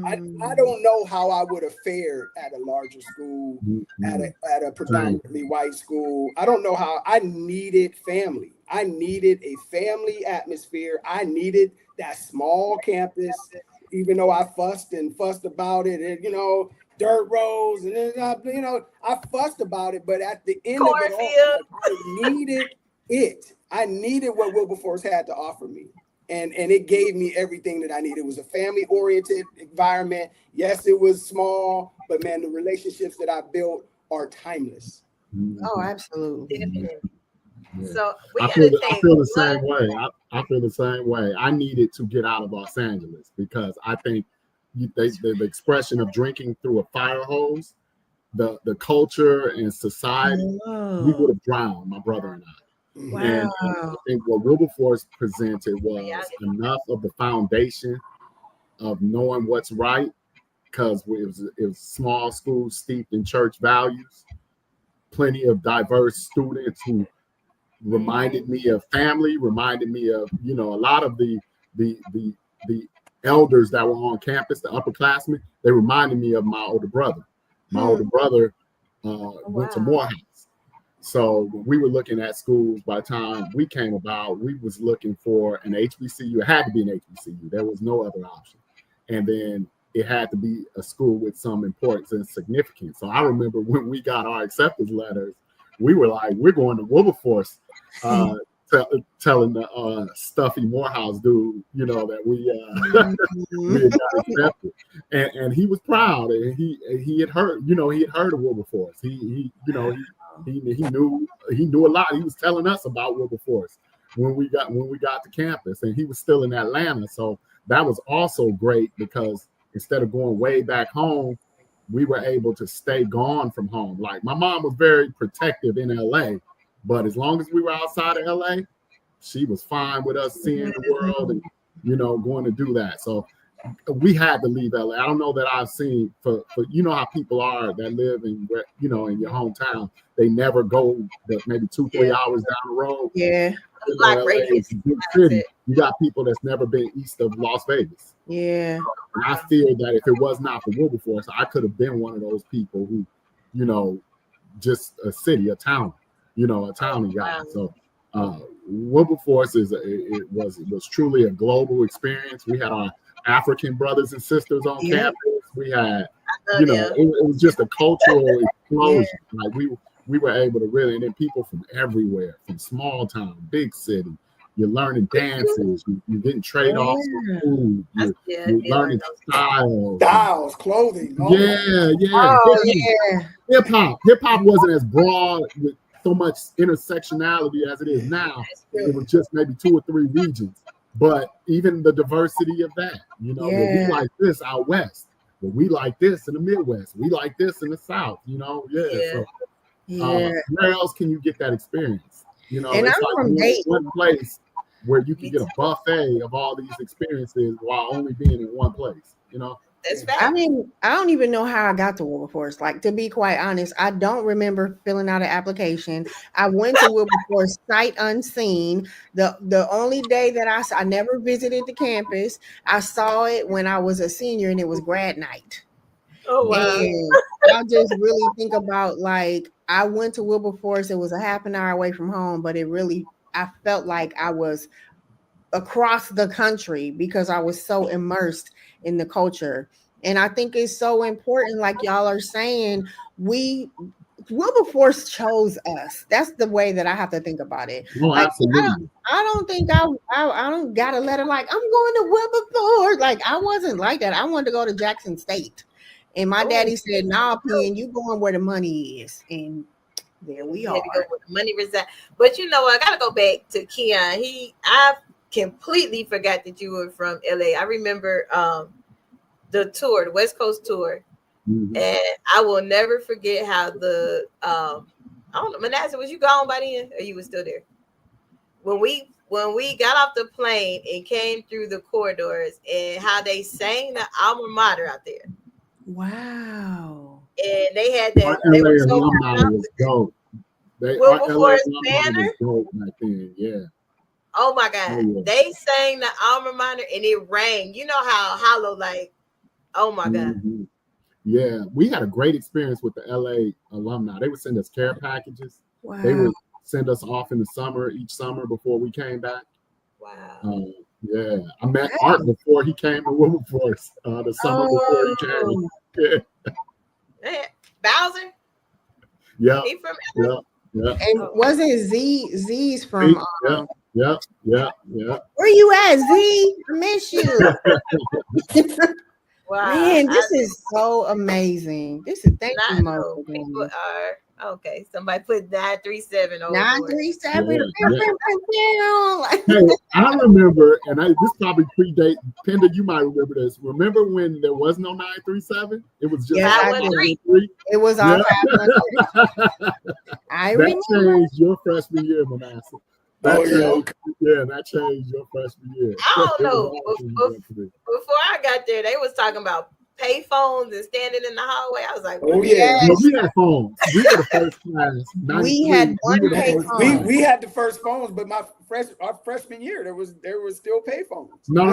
I don't know how I would have fared at a larger school, at a predominantly white school. I don't know how. I needed family. I needed a family atmosphere. I needed that small campus, even though I fussed about it, and dirt roads, and I fussed about it. But at the end of it all, I needed it. I needed what Wilberforce had to offer me. And it gave me everything that I needed. It was a family-oriented environment. Yes, it was small, but man, the relationships that I built are timeless. Oh, absolutely. So I feel the same way. I feel the same way. I needed to get out of Los Angeles because I think the expression of drinking through a fire hose, the culture and society, we would have drowned, my brother and I. Wow. And I think what Wilberforce presented was enough of the foundation of knowing what's right, because it was small school steeped in church values, plenty of diverse students who reminded me of family, reminded me of a lot of the elders that were on campus, the upperclassmen. They reminded me of my older brother. My older brother went to Morehouse. So when we were looking at schools, by the time we came about, we was looking for an HBCU. It had to be an HBCU. There was no other option. And then it had to be a school with some importance and significance. So I remember when we got our acceptance letters we were like, we're going to Wilberforce, telling the stuffy Morehouse dude, you know, that we had got accepted, and he was proud, and he had heard, you know, he had heard of Wilberforce. He knew a lot. He was telling us about Wilberforce when we got to campus, and he was still in Atlanta, so that was also great because instead of going way back home, we were able to stay gone from home. Like, my mom was very protective in LA, but as long as we were outside of LA, she was fine with us seeing the world and, you know, going to do that. So we had to leave LA. I don't know that I've seen for you know how people are that live in, you know, in your hometown. They never go but maybe 2-3 hours down the road. Yeah. You know, LA is a big city. You got people that's never been east of Las Vegas. Yeah. And I feel that if it was not for Wilberforce, I could have been one of those people who, you know, just a town guy. So Wilberforce was truly a global experience. We had our African brothers and sisters on campus. We had, you know, it was just a cultural explosion. Like we were able to really, and then people from everywhere, from small town, big city. You're learning dances. You're getting trade-offs for food. You're learning styles, clothing. Hip hop wasn't as broad with so much intersectionality as it is now. It was just maybe 2 or 3 regions. But even the diversity of that, you know, we like this out west, but we like this in the Midwest. We like this in the South, you know. So, where else can you get that experience? You know, and it's I'm like from Dayton. one place where you can get a buffet of all these experiences while only being in one place, you know. That's fact. I mean, I don't even know how I got to Wilberforce. Like, to be quite honest, I don't remember filling out an application. I went to Wilberforce sight unseen. The only day that I never visited the campus. I saw it when I was a senior, and it was grad night. Oh wow! And I just really think about, like, I went to Wilberforce. It was a half an hour away from home, but I felt like I was across the country because I was so immersed in the culture. And I think it's so important, like y'all are saying, Wilberforce chose us. That's the way that I have to think about it. No, like, absolutely. I don't think I don't got a letter like, I'm going to Wilberforce. Like, I wasn't like that. I wanted to go to Jackson State. And my daddy said, nah, Pen, you going where the money is. And there we are. To go where the money resides. But you know, I gotta go back to Keon. I completely forgot that you were from LA. I remember the tour, the West Coast tour. Mm-hmm. And I will never forget how I don't know, Manasseh, was you gone by then or you were still there? When we got off the plane and came through the corridors and how they sang the alma mater out there. Wow. And they had that. They were so dope. Wilberforce banner. Back then, yeah. Oh my God. Oh, yeah. They sang the alma mater and it rang. You know how hollow, like, oh my God. Mm-hmm. Yeah, we had a great experience with the LA alumni. They would send us care packages. Wow. They would send us off in the summer, each summer before we came back. Wow. Yeah, I met Art before he came to Wilberforce. The summer before he came. Yeah. Bowser. Yeah. He from LA? Yeah. And wasn't Z's from? Yeah. Where you at, Z? I miss you. Wow. Man, this is so amazing. Thank you, Mo. People are okay. Somebody put 937 over 937. Hey, I remember, and this probably predate Penda. You might remember this. Remember when there was no 937? It was just 513. It was all 513. I remember. That changed your freshman year, Manasseh. That changed your freshman year. I don't know. Before I got there, they was talking about pay phones and standing in the hallway. I was like, oh yeah, no, we had phones. We were the first class. We had one pay phone. We had the first phones, but our freshman year there was still pay phones. No,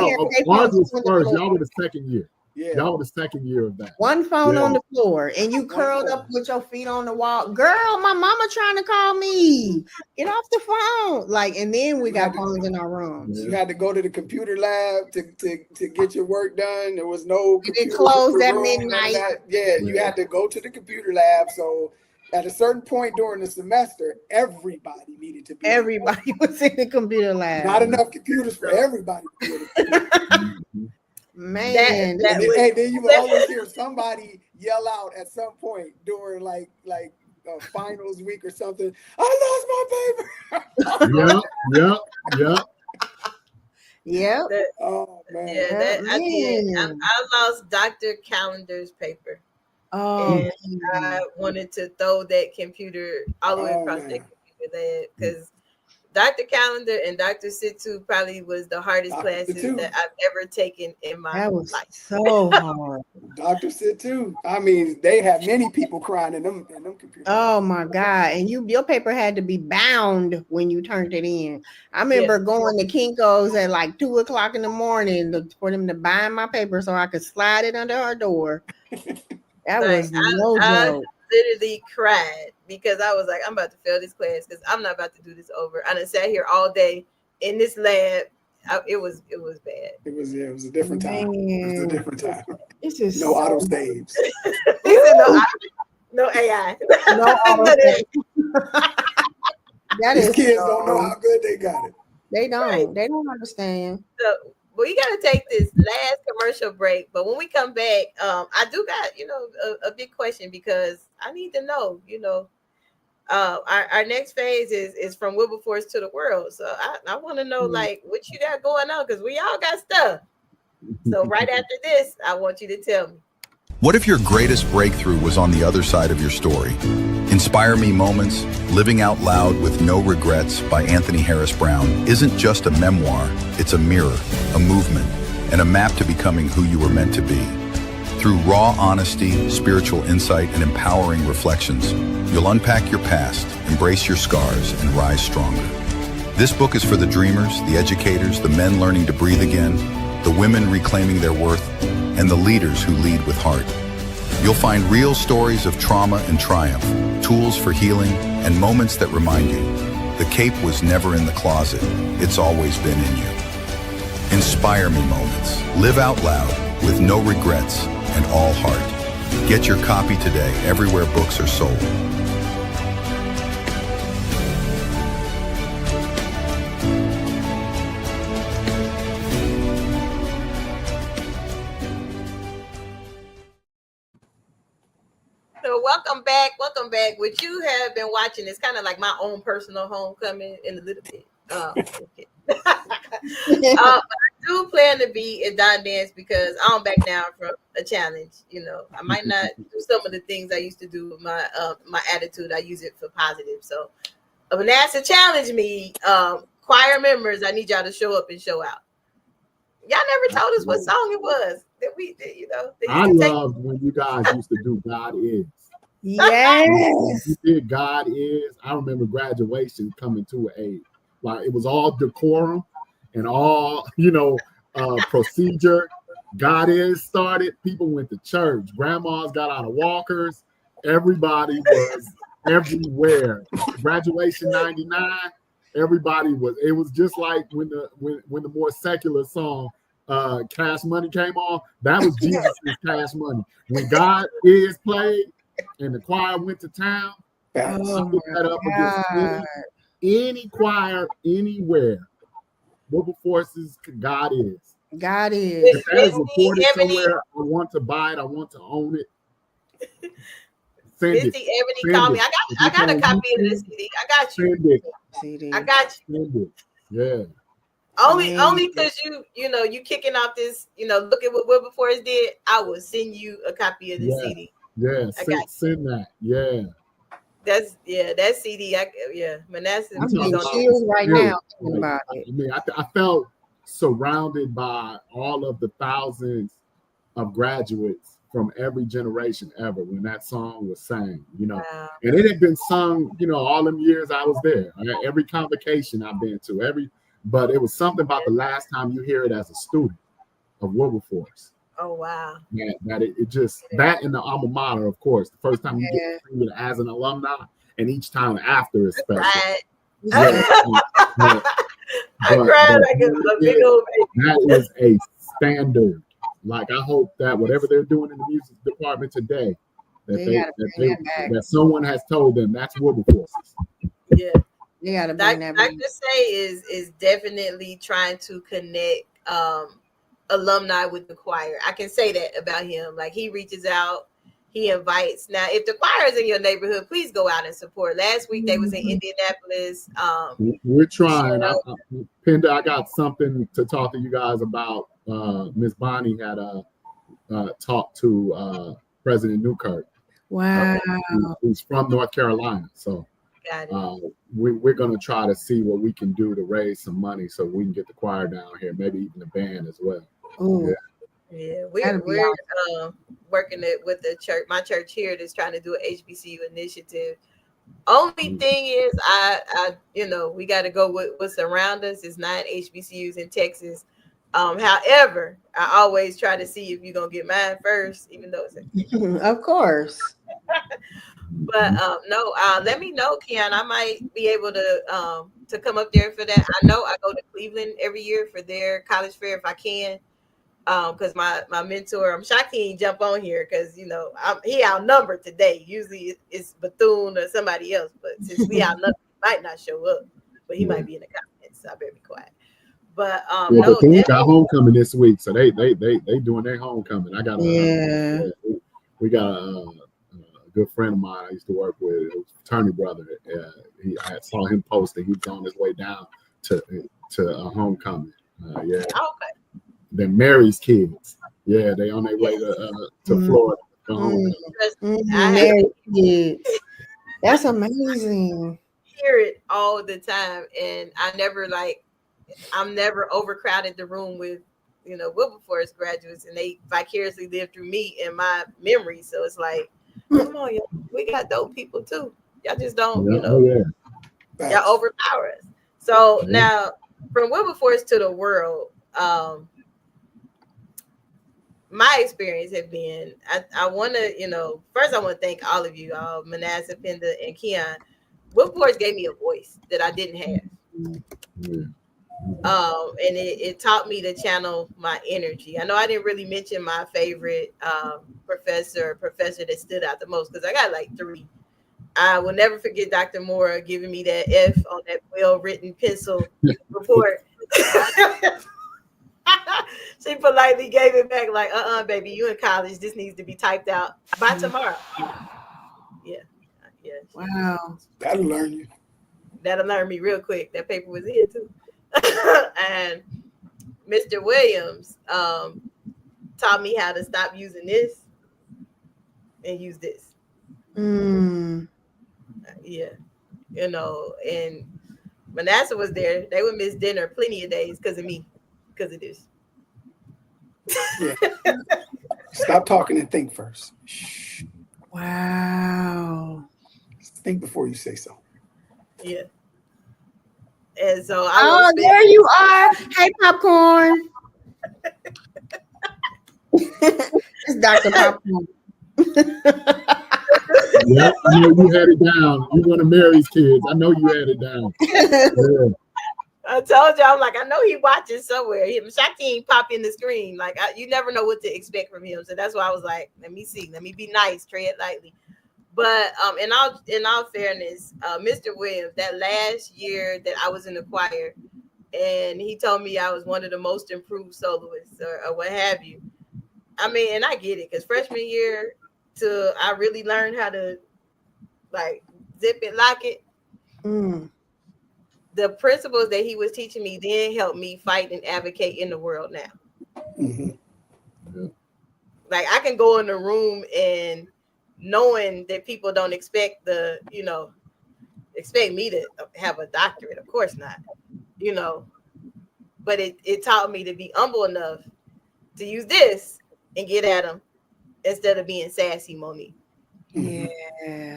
ours was first. Y'all were the second year. Yeah, y'all were the second year of that. One phone on the floor, and you curled up with your feet on the wall. Girl, my mama trying to call me. Get off the phone. Like, and then we got phones in our rooms. You had to go to the computer lab to get your work done. There was no. It closed at midnight. You had to go to the computer lab. So at a certain point during the semester, everybody needed to be. Everybody was in the computer lab. Not enough computers for everybody. Man, Then you will always hear somebody yell out at some point during like finals week or something. I lost my paper. Yep. Oh man. Yeah, I did. I lost Dr. Calendar's paper. Oh, and I wanted to throw that computer all the way across that computer lab because Dr. Calendar and Dr. Situ probably was the hardest classes that I've ever taken in my life. So hard. Dr. Situ. I mean, they have many people crying in them computers. Oh my God. And your paper had to be bound when you turned it in. I remember going to Kinko's at like 2:00 in the morning for them to bind my paper so I could slide it under our door. That was no joke. I literally cried because I was like, I'm about to fail this class because I'm not about to do this over. I done sat here all day in this lab. It was bad. It was a different time. It was a different time. It's just no auto saves. No AI. No auto saves. These kids don't know how good they got it. They don't. Right. They don't understand. So we got to take this last commercial break, but when we come back, I do got a big question because I need to know. Our next phase is from Wilberforce to the world, so I want to know like what you got going on because we all got stuff. So right after this, I want you to tell me. What if your greatest breakthrough was on the other side of your story? Inspire Me Moments, Living Out Loud with No Regrets by Anthony Harris Brown isn't just a memoir, it's a mirror, a movement, and a map to becoming who you were meant to be. Through raw honesty, spiritual insight, and empowering reflections, you'll unpack your past, embrace your scars, and rise stronger. This book is for the dreamers, the educators, the men learning to breathe again, the women reclaiming their worth, and the leaders who lead with heart. You'll find real stories of trauma and triumph, tools for healing, and moments that remind you, the cape was never in the closet, it's always been in you. Inspire Me Moments. Live out loud with no regrets and all heart. Get your copy today everywhere books are sold. Welcome back. What you have been watching is kind of like my own personal homecoming in a little bit. I do plan to be a Don Dance because I don't back down from a challenge. I might not do some of the things I used to do with my attitude. I use it for positive. So when they ask to challenge me, choir members, I need y'all to show up and show out. Y'all never told us what song it was that we did, I loved when you guys used to do God Is. Yes. You did God Is. I remember graduation coming to it was all decorum and all, procedure. God Is started. People went to church. Grandmas got out of walkers. Everybody was everywhere. Graduation 99. Everybody was. It was just like when the more secular song Cash Money came on. That was Jesus' Cash Money. When God Is played and the choir went to town, I put that up against any choir anywhere. Wilberforce's God Is. God Is. If that is recorded somewhere, I want to buy it. I want to own it. Send it. Ebony, call me. I got a copy of this CD. I got you. Send it. I got you. Send it. Yeah. Only because you kicking off this, look at what Wilberforce did. I will send you a copy of this CD. Yeah, send that. Yeah. That CD. Manasseh. I'm getting chills right now thinking about it. I mean, I felt surrounded by all of the thousands of graduates from every generation ever when that song was sang, Wow. And it had been sung, all them years I was there. Every convocation I've been to, but it was something about the last time you hear it as a student of Wilberforce. Oh wow! That it just that in the alma mater, of course. The first time you get to sing it as an alumni, and each time after is special. Right. I cried like a big old baby. That is a standard. Like I hope that whatever they're doing in the music department today, that someone has told them that's Wilberforce. Yeah. They gotta bring that back. Dr. Say is definitely trying to connect alumni with the choir. I can say that about him. Like, he reaches out, he invites. Now, if the choir is in your neighborhood, please go out and support. Last week they was in Indianapolis. We're trying. Penda, I got something to talk to you guys about. Miss Bonnie had a talk to President Newkirk. Wow. Who's from North Carolina. So we're going to try to see what we can do to raise some money so we can get the choir down here, maybe even the band as well. Yeah, we're working it with the church. My church here is trying to do an HBCU initiative. Only thing is, I we got to go with what's around us. Is 9 HBCUs in Texas. However, I always try to see if you're gonna get mine first, even though it's of course. But no, let me know, Keon. I might be able to come up there for that. I know I go to Cleveland every year for their college fair if I can. Because my mentor, I'm shocked he didn't jump on here because he outnumbered today. Usually it's Bethune or somebody else, but since we outnumbered, he might not show up, but he might be in the comments. So I better be quiet. But Bethune got homecoming this week, so they doing their homecoming. I got we got a good friend of mine I used to work with, a fraternity brother. I saw him posting. He was on his way down to homecoming. Okay. Then Mary's kids. Yeah, they on their way to Florida. Mary's kids. That's amazing. Hear it all the time, and I'm never overcrowded the room with Wilberforce graduates, and they vicariously live through me in my memory. So it's like, come on, y'all, we got dope people too. Y'all just don't, y'all overpower us. So now, from Wilberforce to the world, my experience has been, I want to, first I want to thank all of you, Manasseh, Penda, and Keon. Wilberforce gave me a voice that I didn't have. And it taught me to channel my energy. I know I didn't really mention my favorite professor that stood out the most, because I got like 3. I will never forget Dr. Moore giving me that F on that well-written pencil report. She politely gave it back like, baby, you in college. This needs to be typed out by tomorrow. Yeah. Wow. That'll learn you. That'll learn me real quick. That paper was here too. And Mr. Williams taught me how to stop using this and use this. Yeah. And Manasseh was there. They would miss dinner plenty of days because of me. Because of this. Yeah. Stop talking and think first. Shh. Wow. Think before you say so. Yeah. And so there you are. Hey, Popcorn. It's Dr. Popcorn. Yep, I know you had it down. You one of Mary's kids. I know you had it down. Yeah. I told you, I'm like, I know he watches somewhere. Shakti pop in the screen. Like, you never know what to expect from him. So that's why I was like, let me see. Let me be nice. Tread lightly. But in all fairness, Mr. Williams, that last year that I was in the choir, and he told me I was one of the most improved soloists or what have you. I mean, and I get it, because freshman year I really learned how to like zip it, lock it. The principles that he was teaching me then helped me fight and advocate in the world now. Mm-hmm. Like, I can go in the room and knowing that people don't expect expect me to have a doctorate. Of course not, but it taught me to be humble enough to use this and get at them instead of being sassy, Monique. Yeah,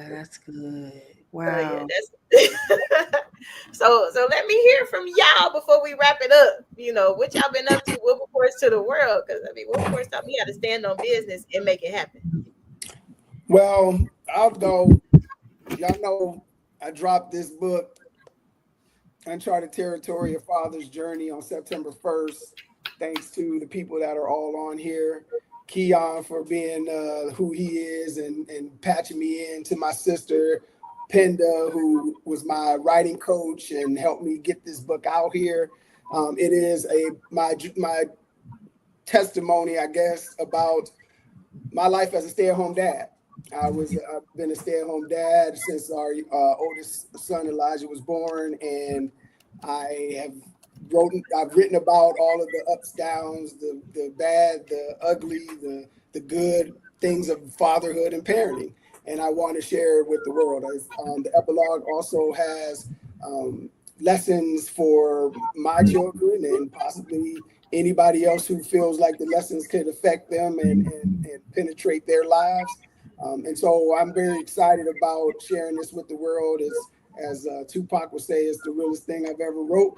that's good. Wow. So let me hear from y'all before we wrap it up. What y'all been up to, Wilberforce to the world? Because Wilberforce taught me how to stand on business and make it happen. Well, I'll go. Y'all know I dropped this book, Uncharted Territory: A Father's Journey, on September 1st. Thanks to the people that are all on here. Keon for being who he is and patching me in, to my sister, Penda, who was my writing coach and helped me get this book out here. It is my testimony, I guess, about my life as a stay-at-home dad. I've been a stay-at-home dad since our oldest son Elijah was born, and I've written about all of the ups, downs, the bad, the ugly, the good things of fatherhood and parenting, and I want to share it with the world. The epilogue also has lessons for my children and possibly anybody else who feels like the lessons could affect them and penetrate their lives. And so I'm very excited about sharing this with the world. As Tupac would say, it's the realest thing I've ever wrote.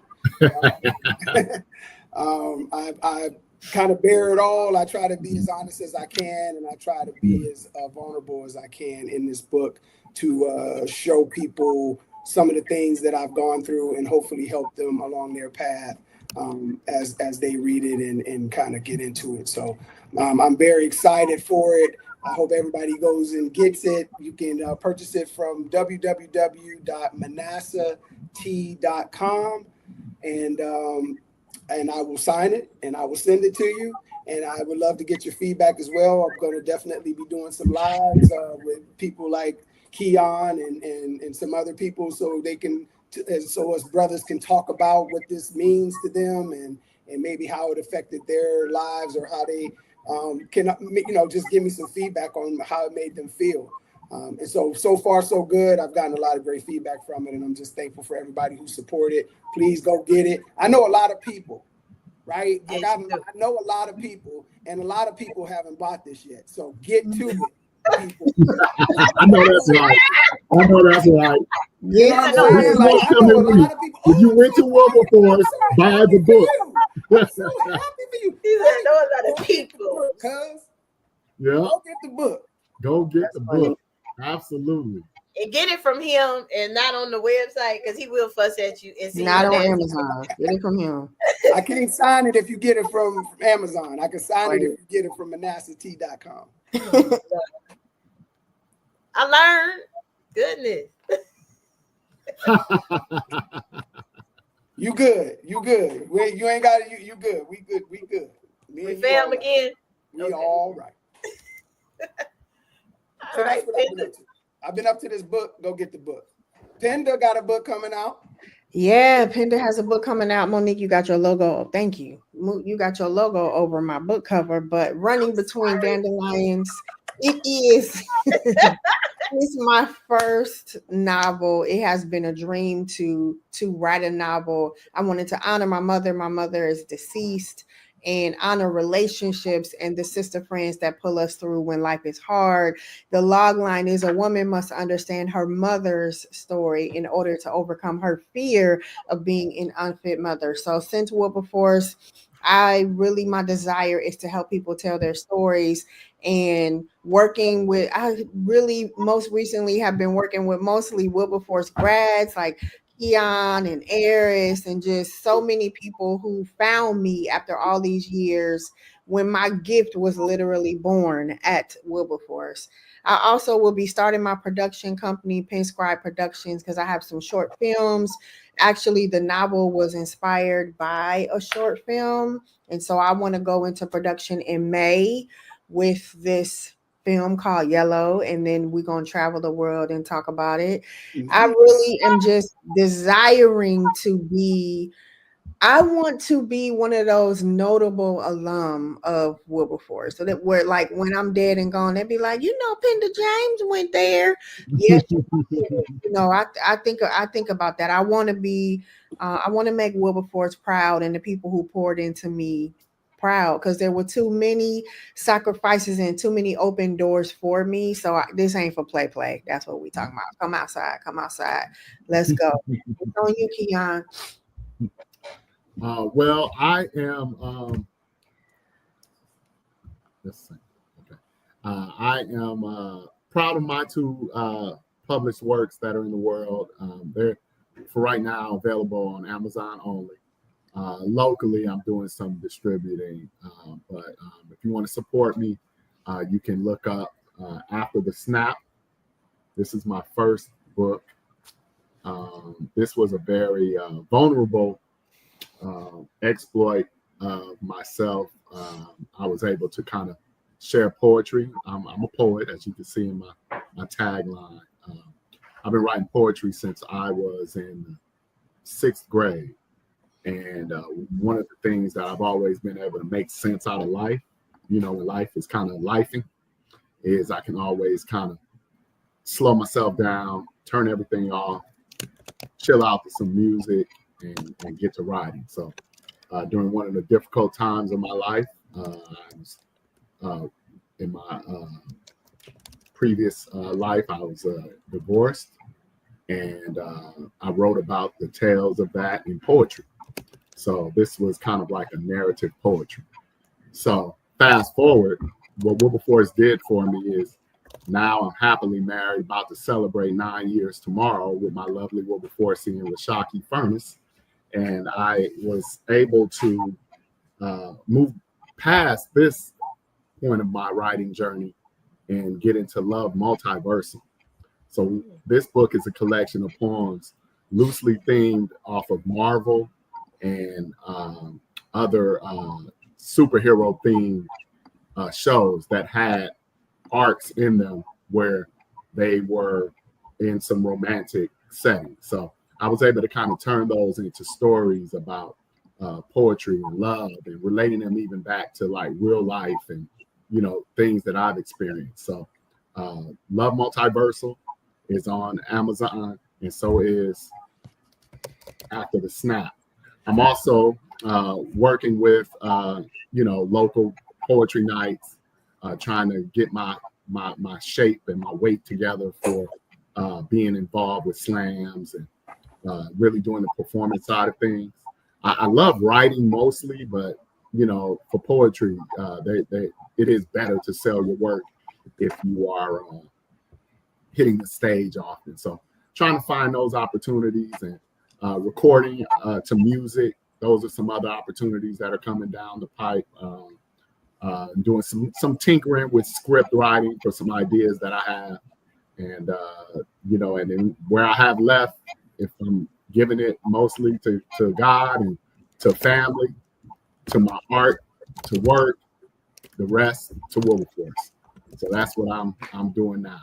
I kind of bear it all. I try to be as honest as I can, and I try to be as vulnerable as I can in this book to show people some of the things that I've gone through and hopefully help them along their path as they read it and kind of get into it. So I'm very excited for it. I hope everybody goes and gets it. You can purchase it from www.manassat.com, and I will sign it and I will send it to you. And I would love to get your feedback as well. I'm going to definitely be doing some lives with people like Keon and some other people, so they can, so us brothers can talk about what this means to them and maybe how it affected their lives, or how they can, just give me some feedback on how it made them feel. And so far, so good. I've gotten a lot of great feedback from it, and I'm just thankful for everybody who supported. Please go get it. I know a lot of people, right? Yes, I know a lot of people, and a lot of people haven't bought this yet. So get to it, people. I know that's right. Yeah, I know a lot of people. If you went to Wilberforce, buy the book. I'm so happy for you. I know a lot of people. Yeah. Go get the book. Go get the book. Absolutely. And get it from him and not on the website, because he will fuss at you. And see Not on Amazon. Get it from him. I can't sign it if you get it from Amazon. I can sign it if you get it from manassat.com. I learned. Goodness. You good. You ain't got it. You good. We good. We fam again. We all right. So that's what I've been up to. I've been up to this book. Go get the book. Penda got a book coming out. Yeah, Penda has a book coming out. Monique, you got your logo. Thank you. You got your logo over my book cover, but Running Between Dandelions, it is it's my first novel. It has been a dream to write a novel. I wanted to honor my mother. My mother is deceased, and honor relationships and the sister friends that pull us through when life is hard. The log line is: a woman must understand her mother's story in order to overcome her fear of being an unfit mother. So since Wilberforce, my desire is to help people tell their stories, and I really most recently have been working with mostly Wilberforce grads like Keon and Eris, and just so many people who found me after all these years when my gift was literally born at Wilberforce. I also will be starting my production company, Penscribe Productions, because I have some short films. Actually, the novel was inspired by a short film, and so I want to go into production in May with this film called Yellow, and then we're going to travel the world and talk about it. I really am just desiring to be, I want to be one of those notable alum of Wilberforce, so that where, like, when I'm dead and gone, they'd be like, Penda James went there. Yes, I think about that. I want to be, I want to make Wilberforce proud, and the people who poured into me proud, because there were too many sacrifices and too many open doors for me. So this ain't for play. That's what we talking about. Come outside. Let's go. It's on you, Keon. Well, I am. Let's see. Okay. I am proud of my two published works that are in the world. They're for right now available on Amazon only. locally, I'm doing some distributing. But if you want to support me, you can look up After the Snap. This is my first book. This was a very vulnerable exploit of myself. I was able to kind of share poetry. I'm a poet, as you can see in my tagline. I've been writing poetry since I was in 6th grade. And one of the things that I've always been able to make sense out of life, when life is kind of lifing, is I can always kind of slow myself down, turn everything off, chill out to some music, and get to writing. So during one of the difficult times of my life, I was in my previous life, I was divorced, and I wrote about the tales of that in poetry. So this was kind of like a narrative poetry. So fast forward, what Wilberforce did for me is now I'm happily married, about to celebrate 9 years tomorrow with my lovely Wilberforcian Rashaki Furnace. And I was able to move past this point of my writing journey and get into Love Multiversal. So this book is a collection of poems loosely themed off of Marvel and other superhero themed shows that had arcs in them where they were in some romantic setting. So I was able to kind of turn those into stories about poetry and love, and relating them even back to like real life and things that I've experienced. So Love Multiversal is on Amazon, and so is After the Snap. I'm also working with local poetry nights, trying to get my shape and my weight together for being involved with slams and really doing the performance side of things. I love writing mostly, but for poetry, it is better to sell your work if you are hitting the stage often. So trying to find those opportunities, and recording to music. Those are some other opportunities that are coming down the pipe. Doing some tinkering with script writing for some ideas that I have, and and then where I have left, if I'm giving it mostly to God and to family, to my art, to work, the rest to Wilberforce. So that's what I'm doing now.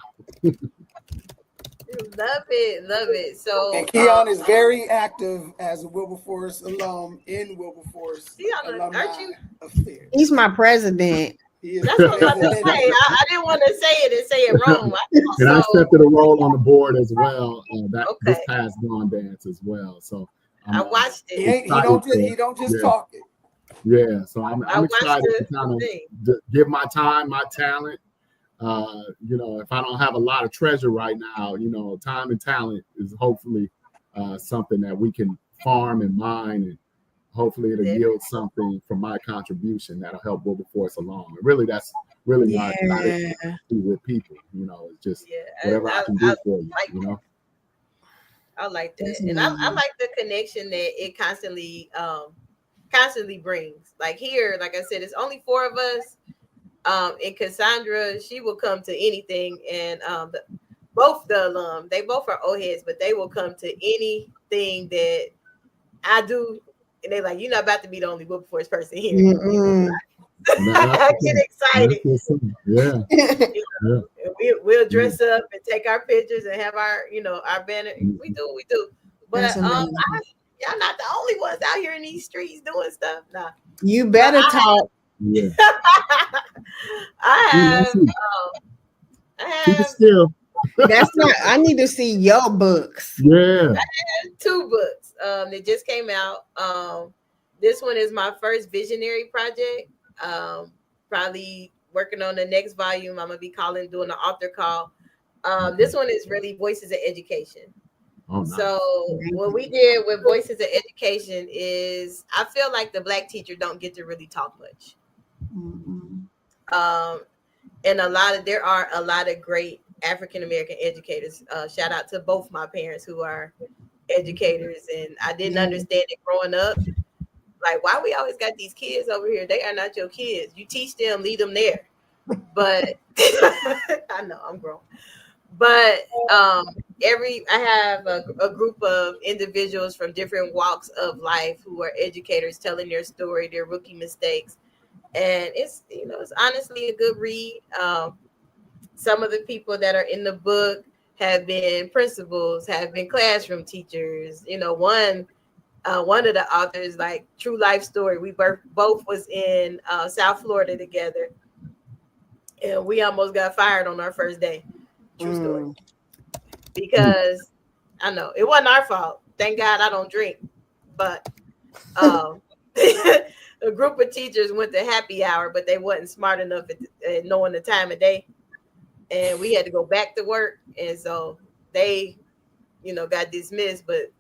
Love it. So and Keon is very active as a Wilberforce alum in Wilberforce Alumni Affairs. He's my president. That's what I was about to say. I didn't want to say it and say it wrong. And I accepted a role on the board as well. This past Dawn Dance as well. So I watched it. He don't just talk it. Yeah. So I'm excited to kind of give my time, my talent. If I don't have a lot of treasure right now, time and talent is hopefully something that we can farm and mine, and hopefully it'll yield something from my contribution that'll help Wilberforce along. And really, that's really my attitude with people. It's just whatever I can do for you. I like that, and I like the connection that it constantly brings. Like here, like I said, it's only 4 of us. And Cassandra, she will come to anything, and both the alum, they both are old heads, but they will come to anything that I do, and they're like, "You're not about to be the only Wilberforce person here." I get excited. Yeah. We'll dress up and take our pictures and have our, our banner. We do. But y'all not the only ones out here in these streets doing stuff. Nah. You better talk. Yeah. I Keep it still. That's not. I need to see your books. Yeah. I have 2 books. That just came out. This one is my first visionary project. Probably working on the next volume. I'm gonna be doing an author call. This one is really Voices of Education. Oh, nice. So what we did with Voices of Education is, I feel like the Black teacher don't get to really talk much. And there are a lot of great African American educators. Shout out to both my parents who are educators, and I didn't understand it growing up. Like, why we always got these kids over here? They are not your kids. You teach them, leave them there. But I know I'm grown. But I have a group of individuals from different walks of life who are educators telling their story, their rookie mistakes. And it's honestly a good read. Some of the people that are in the book have been principals, have been classroom teachers. One of the authors, like true life story. We both was in South Florida together, and we almost got fired on our first day. True story. Because I know it wasn't our fault. Thank God I don't drink. But a group of teachers went to happy hour, but they wasn't smart enough at knowing the time of day. And we had to go back to work. And so they, got dismissed. But,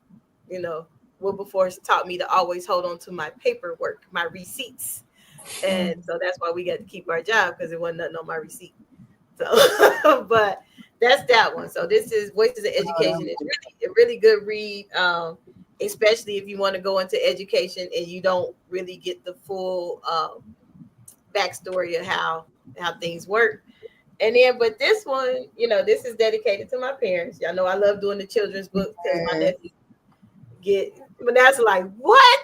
Wilberforce taught me to always hold on to my paperwork, my receipts. And so that's why we got to keep our job, because it wasn't nothing on my receipt. So, but that's that one. So this is Voices of Education. It's really a really good read, especially if you want to go into education and you don't really get the full backstory of how things work. And then, but this one, this is dedicated to my parents. Y'all know I love doing the children's book because my nephew but that's like, what?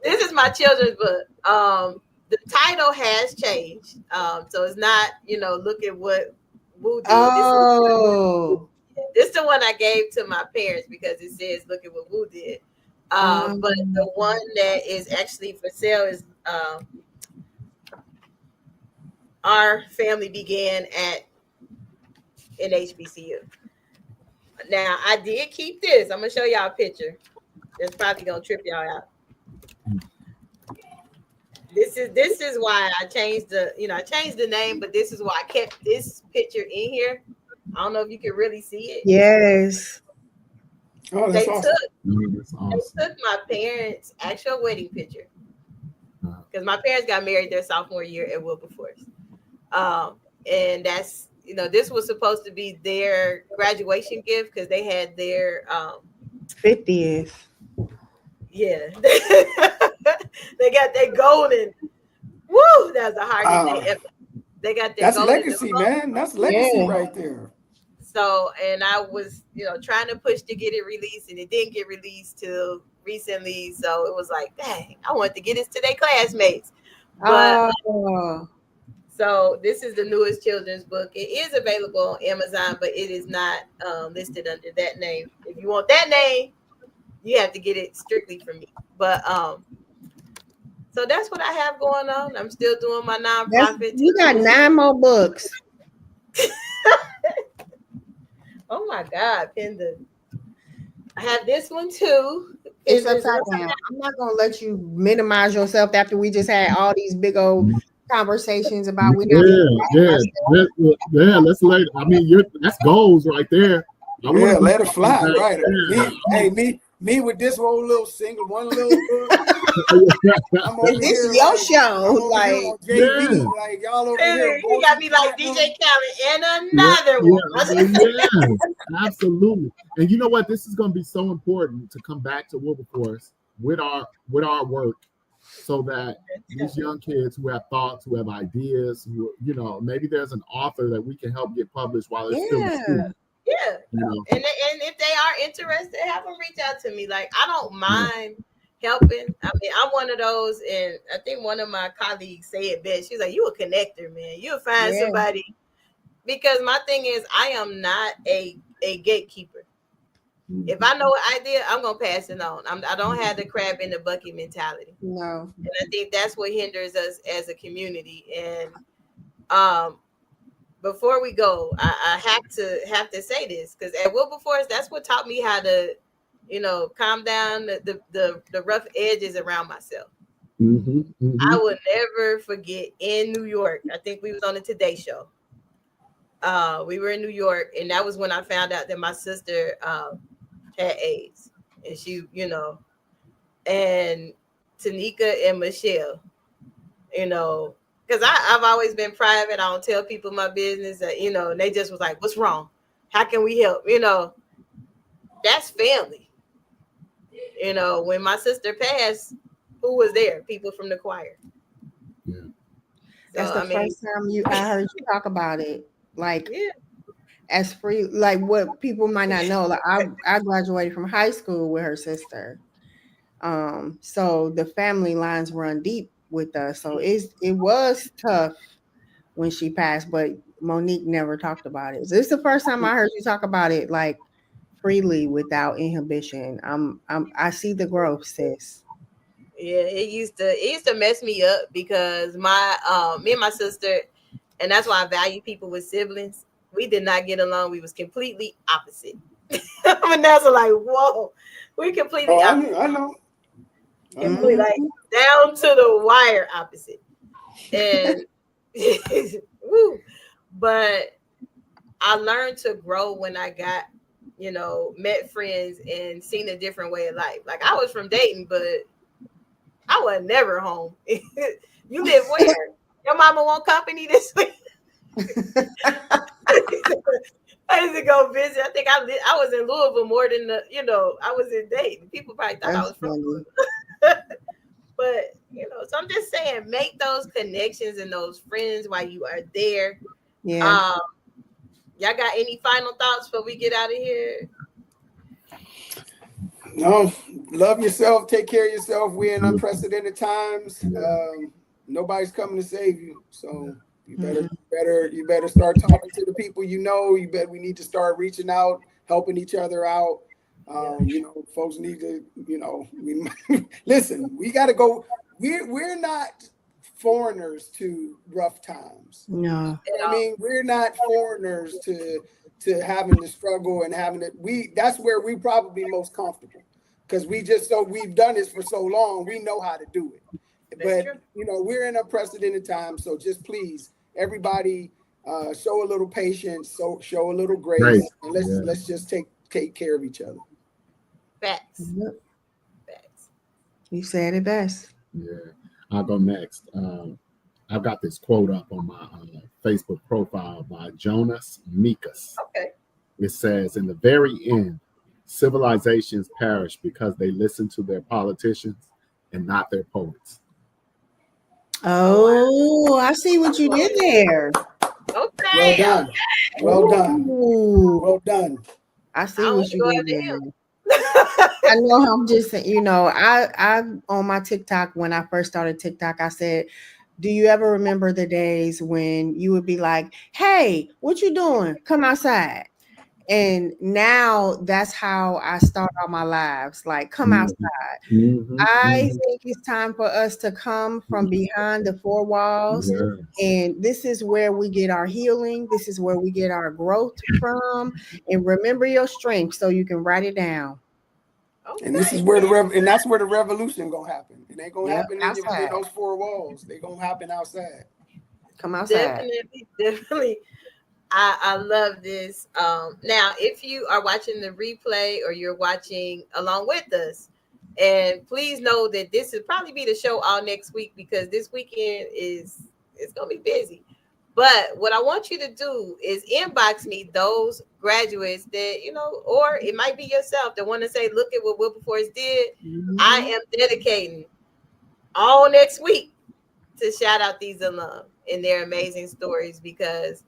This is my children's book. The title has changed. So it's not, look at what Woo did. Oh. This is the one I gave to my parents because it says, look at what Woo did. But the one that is actually for sale is Our Family Began in HBCU. Now, I did keep this. I'm going to show y'all a picture. It's probably going to trip y'all out. This is why I changed the name, but this is why I kept this picture in here. I don't know if you can really see it. Yes. Oh, They that's awesome. took my parents' actual wedding picture. Because my parents got married their sophomore year at Wilberforce. And that's, this was supposed to be their graduation gift because they had their 50th. Yeah. They got their golden. Woo! That was the hardest day ever. They got their that's golden legacy, diploma. man. That's legacy right there. So, and I was, trying to push to get it released, and it didn't get released till recently. So it was like, dang, I wanted to get this to their classmates. But so this is the newest children's book. It is available on Amazon, but it is not listed under that name. If you want that name, you have to get it strictly from me. But so that's what I have going on. I'm still doing my nonprofit. You got 9 more books. Oh my God, Penda. I have this one too. It's upside down. I'm not gonna let you minimize yourself after we just had all these big old conversations about let's let it. I mean, that's goals right there. Let it fly, right? Me with this one little single, one little book. This is your show, like JV, like y'all over here. You got me like DJ Khaled and another one. Absolutely. And you know what? This is going to be so important to come back to Wilberforce with our work, so that these young kids who have thoughts, who have ideas, who maybe there's an author that we can help get published while they're still in school. Yeah, and if they are interested, have them reach out to me. Like, I don't mind helping. I mean, I'm one of those, and I think one of my colleagues said it best. She's like, "You a connector, man. You'll find somebody." Because my thing is, I am not a gatekeeper. If I know an idea, I'm gonna pass it on. I don't have the crab in the bucket mentality. No, and I think that's what hinders us as a community. And before we go, I have to say this, because at Wilberforce, that's what taught me how to, calm down the rough edges around myself. I will never forget in New York. I think we was on the Today Show. We were in New York, and that was when I found out that my sister had AIDS, and she, and Tanika and Michelle, because I've always been private. I don't tell people my business, and they just was like, "What's wrong? How can we help?" That's family. You know, when my sister passed, who was there? People from the choir. Yeah. That's the first time I heard you talk about it. Like, yeah. As free, like what people might not know. Like I graduated from high school with her sister. So the family lines run deep with us. So it was tough when she passed, but Monique never talked about it. So this is the first time I heard you talk about it like freely without inhibition. I see the growth, sis. Yeah, it used to mess me up because me and my sister, and that's why I value people with siblings. We did not get along. We was completely opposite. Vanessa, like, whoa, we completely opposite. I know. Completely, like down to the wire opposite. And woo. But I learned to grow when I got, met friends and seen a different way of life. Like I was from Dayton, but I was never home. You live where? Your mama want company this week? I used to go visit. I think I was in Louisville more than I was in Dayton. People probably thought I was from Louisville. But so I'm just saying, make those connections and those friends while you are there. Yeah. Y'all got any final thoughts before we get out of here? No, love yourself, take care of yourself. We're in unprecedented times. Nobody's coming to save you. So you better start talking to the people we need to start reaching out, helping each other out. Folks need to, we listen, we gotta go. We're not foreigners to rough times. No. I mean, we're not foreigners to having to struggle and having it. That's where we probably most comfortable because we've done this for so long. We know how to do it. But we're in unprecedented times. So just please, everybody, show a little patience, show a little grace, and let's just take care of each other. Facts. Yep. Facts. You said it best. Yeah, I'll go next. I've got this quote up on my Facebook profile by Jonas Mekas. Okay. It says, "In the very end, civilizations perish because they listen to their politicians and not their poets." Oh, I see what you did there. Okay. Well done. Well done. I see what you did there. I know I'm just, I on my TikTok, when I first started TikTok, I said, do you ever remember the days when you would be like, hey, what you doing? Come outside. And now that's how I start all my lives. Like, come outside. I think it's time for us to come from behind the four walls. And this is where we get our healing. This is where we get our growth from. And remember your strength so you can write it down. Okay. And this is where that's where the revolution gonna happen. It ain't gonna happen in those four walls. They gonna happen outside. Come outside. Definitely. I love this. Now, if you are watching the replay or you're watching along with us, and please know that this will probably be the show all next week because this weekend it's gonna be busy. But what I want you to do is inbox me those graduates that, or it might be yourself that want to say, look at what Wilberforce did. I am dedicating all next week to shout out these alum and their amazing stories because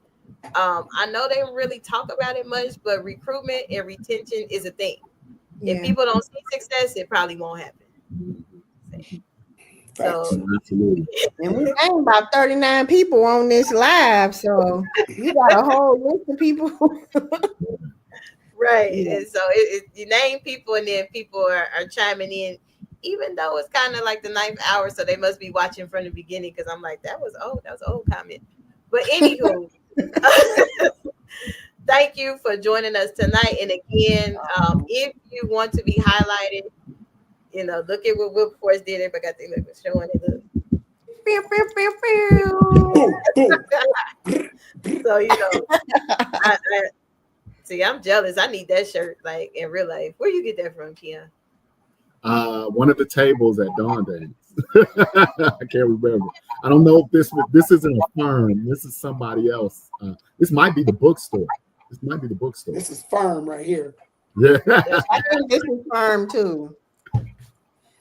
I know they really talk about it much, but recruitment and retention is a thing. Yeah. If people don't see success, it probably won't happen. So, absolutely. And we named about 39 people on this live, so you got a whole list of people. Right. Yeah. And so you name people and then people are chiming in, even though it's kind of like the 9th hour, so they must be watching from the beginning because I'm like, that was an old comment. But anywho, thank you for joining us tonight. And again, if you want to be highlighted, look at what Wilberforce did. Everybody got their look showing it. Look. So, I'm jealous. I need that shirt, like in real life. Where you get that from, Keon? One of the tables at Dawn Days. I can't remember. I don't know if this isn't a firm. This is somebody else. This might be the bookstore. This is firm right here. Yeah. I think this is firm too.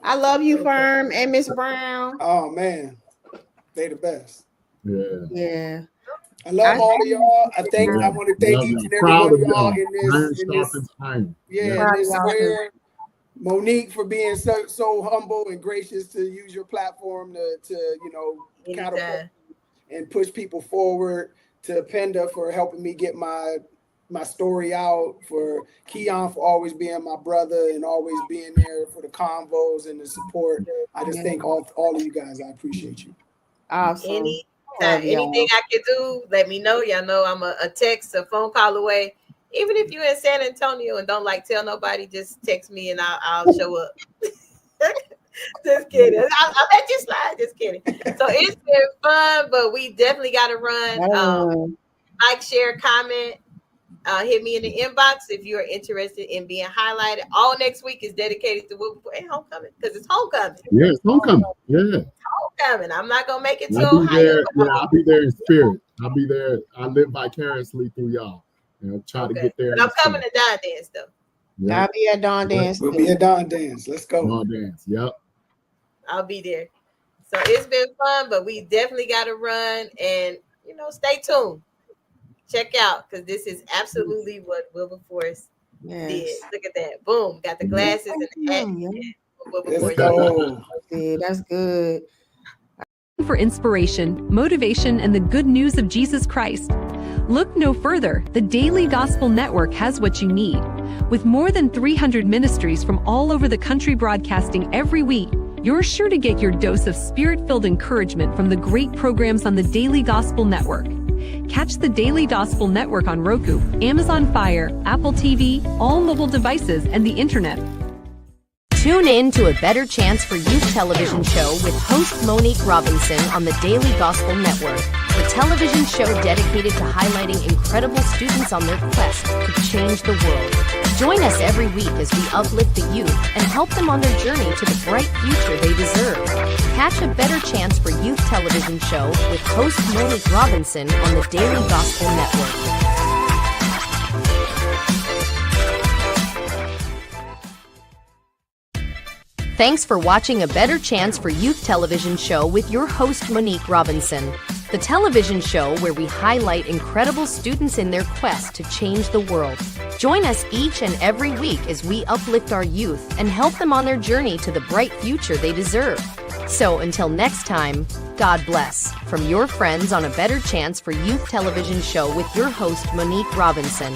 I love you, Firm and Miss Brown. Oh man, they the best. Yeah. I love all of y'all. I want to thank each and every one of y'all in this square. Monique for being so humble and gracious to use your platform to catapult and push people forward. To Penda for helping me get my story out. For Keon for always being my brother and always being there for the convos and the support. I just thank all of you guys. I appreciate you. Awesome. Anything I can do, let me know. Y'all know I'm a text, a phone call away. Even if you're in San Antonio and don't tell nobody, just text me and I'll show up. Just kidding. I'll let you slide. Just kidding. So it's been fun, but we definitely got to run. Like, share, comment. Hit me in the inbox if you are interested in being highlighted. All next week is dedicated to Wilberforce and homecoming because it's homecoming. Yeah, it's homecoming. Yeah. Homecoming. I'm not gonna make it to I'll be there in spirit. I'll be there. I live vicariously through y'all. Try to get there. But I'm coming to Dawn Dance though. Yeah. I'll be at Dawn Dance. We'll be at Dawn Dance. Let's go. Dawn Dance. Yep. I'll be there. So it's been fun, but we definitely got to run and stay tuned. Check out because this is absolutely what Wilberforce did. Look at that. Boom. Got the glasses and the hat. Let's go. That's good. For inspiration, motivation, and the good news of Jesus Christ. Look no further. The Daily Gospel Network has what you need. With more than 300 ministries from all over the country broadcasting every week, you're sure to get your dose of spirit-filled encouragement from the great programs on the Daily Gospel Network. Catch the Daily Gospel Network on Roku, Amazon Fire, Apple TV, all mobile devices, and the internet. Tune in to A Better Chance for Youth television show with host Monique Robinson on the Daily Gospel Network, the television show dedicated to highlighting incredible students on their quest to change the world. Join us every week as we uplift the youth and help them on their journey to the bright future they deserve. Catch A Better Chance for Youth television show with host Monique Robinson on the Daily Gospel Network. Thanks for watching A Better Chance for Youth television show with your host Monique Robinson, the television show where we highlight incredible students in their quest to change the world. Join us each and every week as we uplift our youth and help them on their journey to the bright future they deserve. So until next time, God bless. From your friends on A Better Chance for Youth television show with your host Monique Robinson.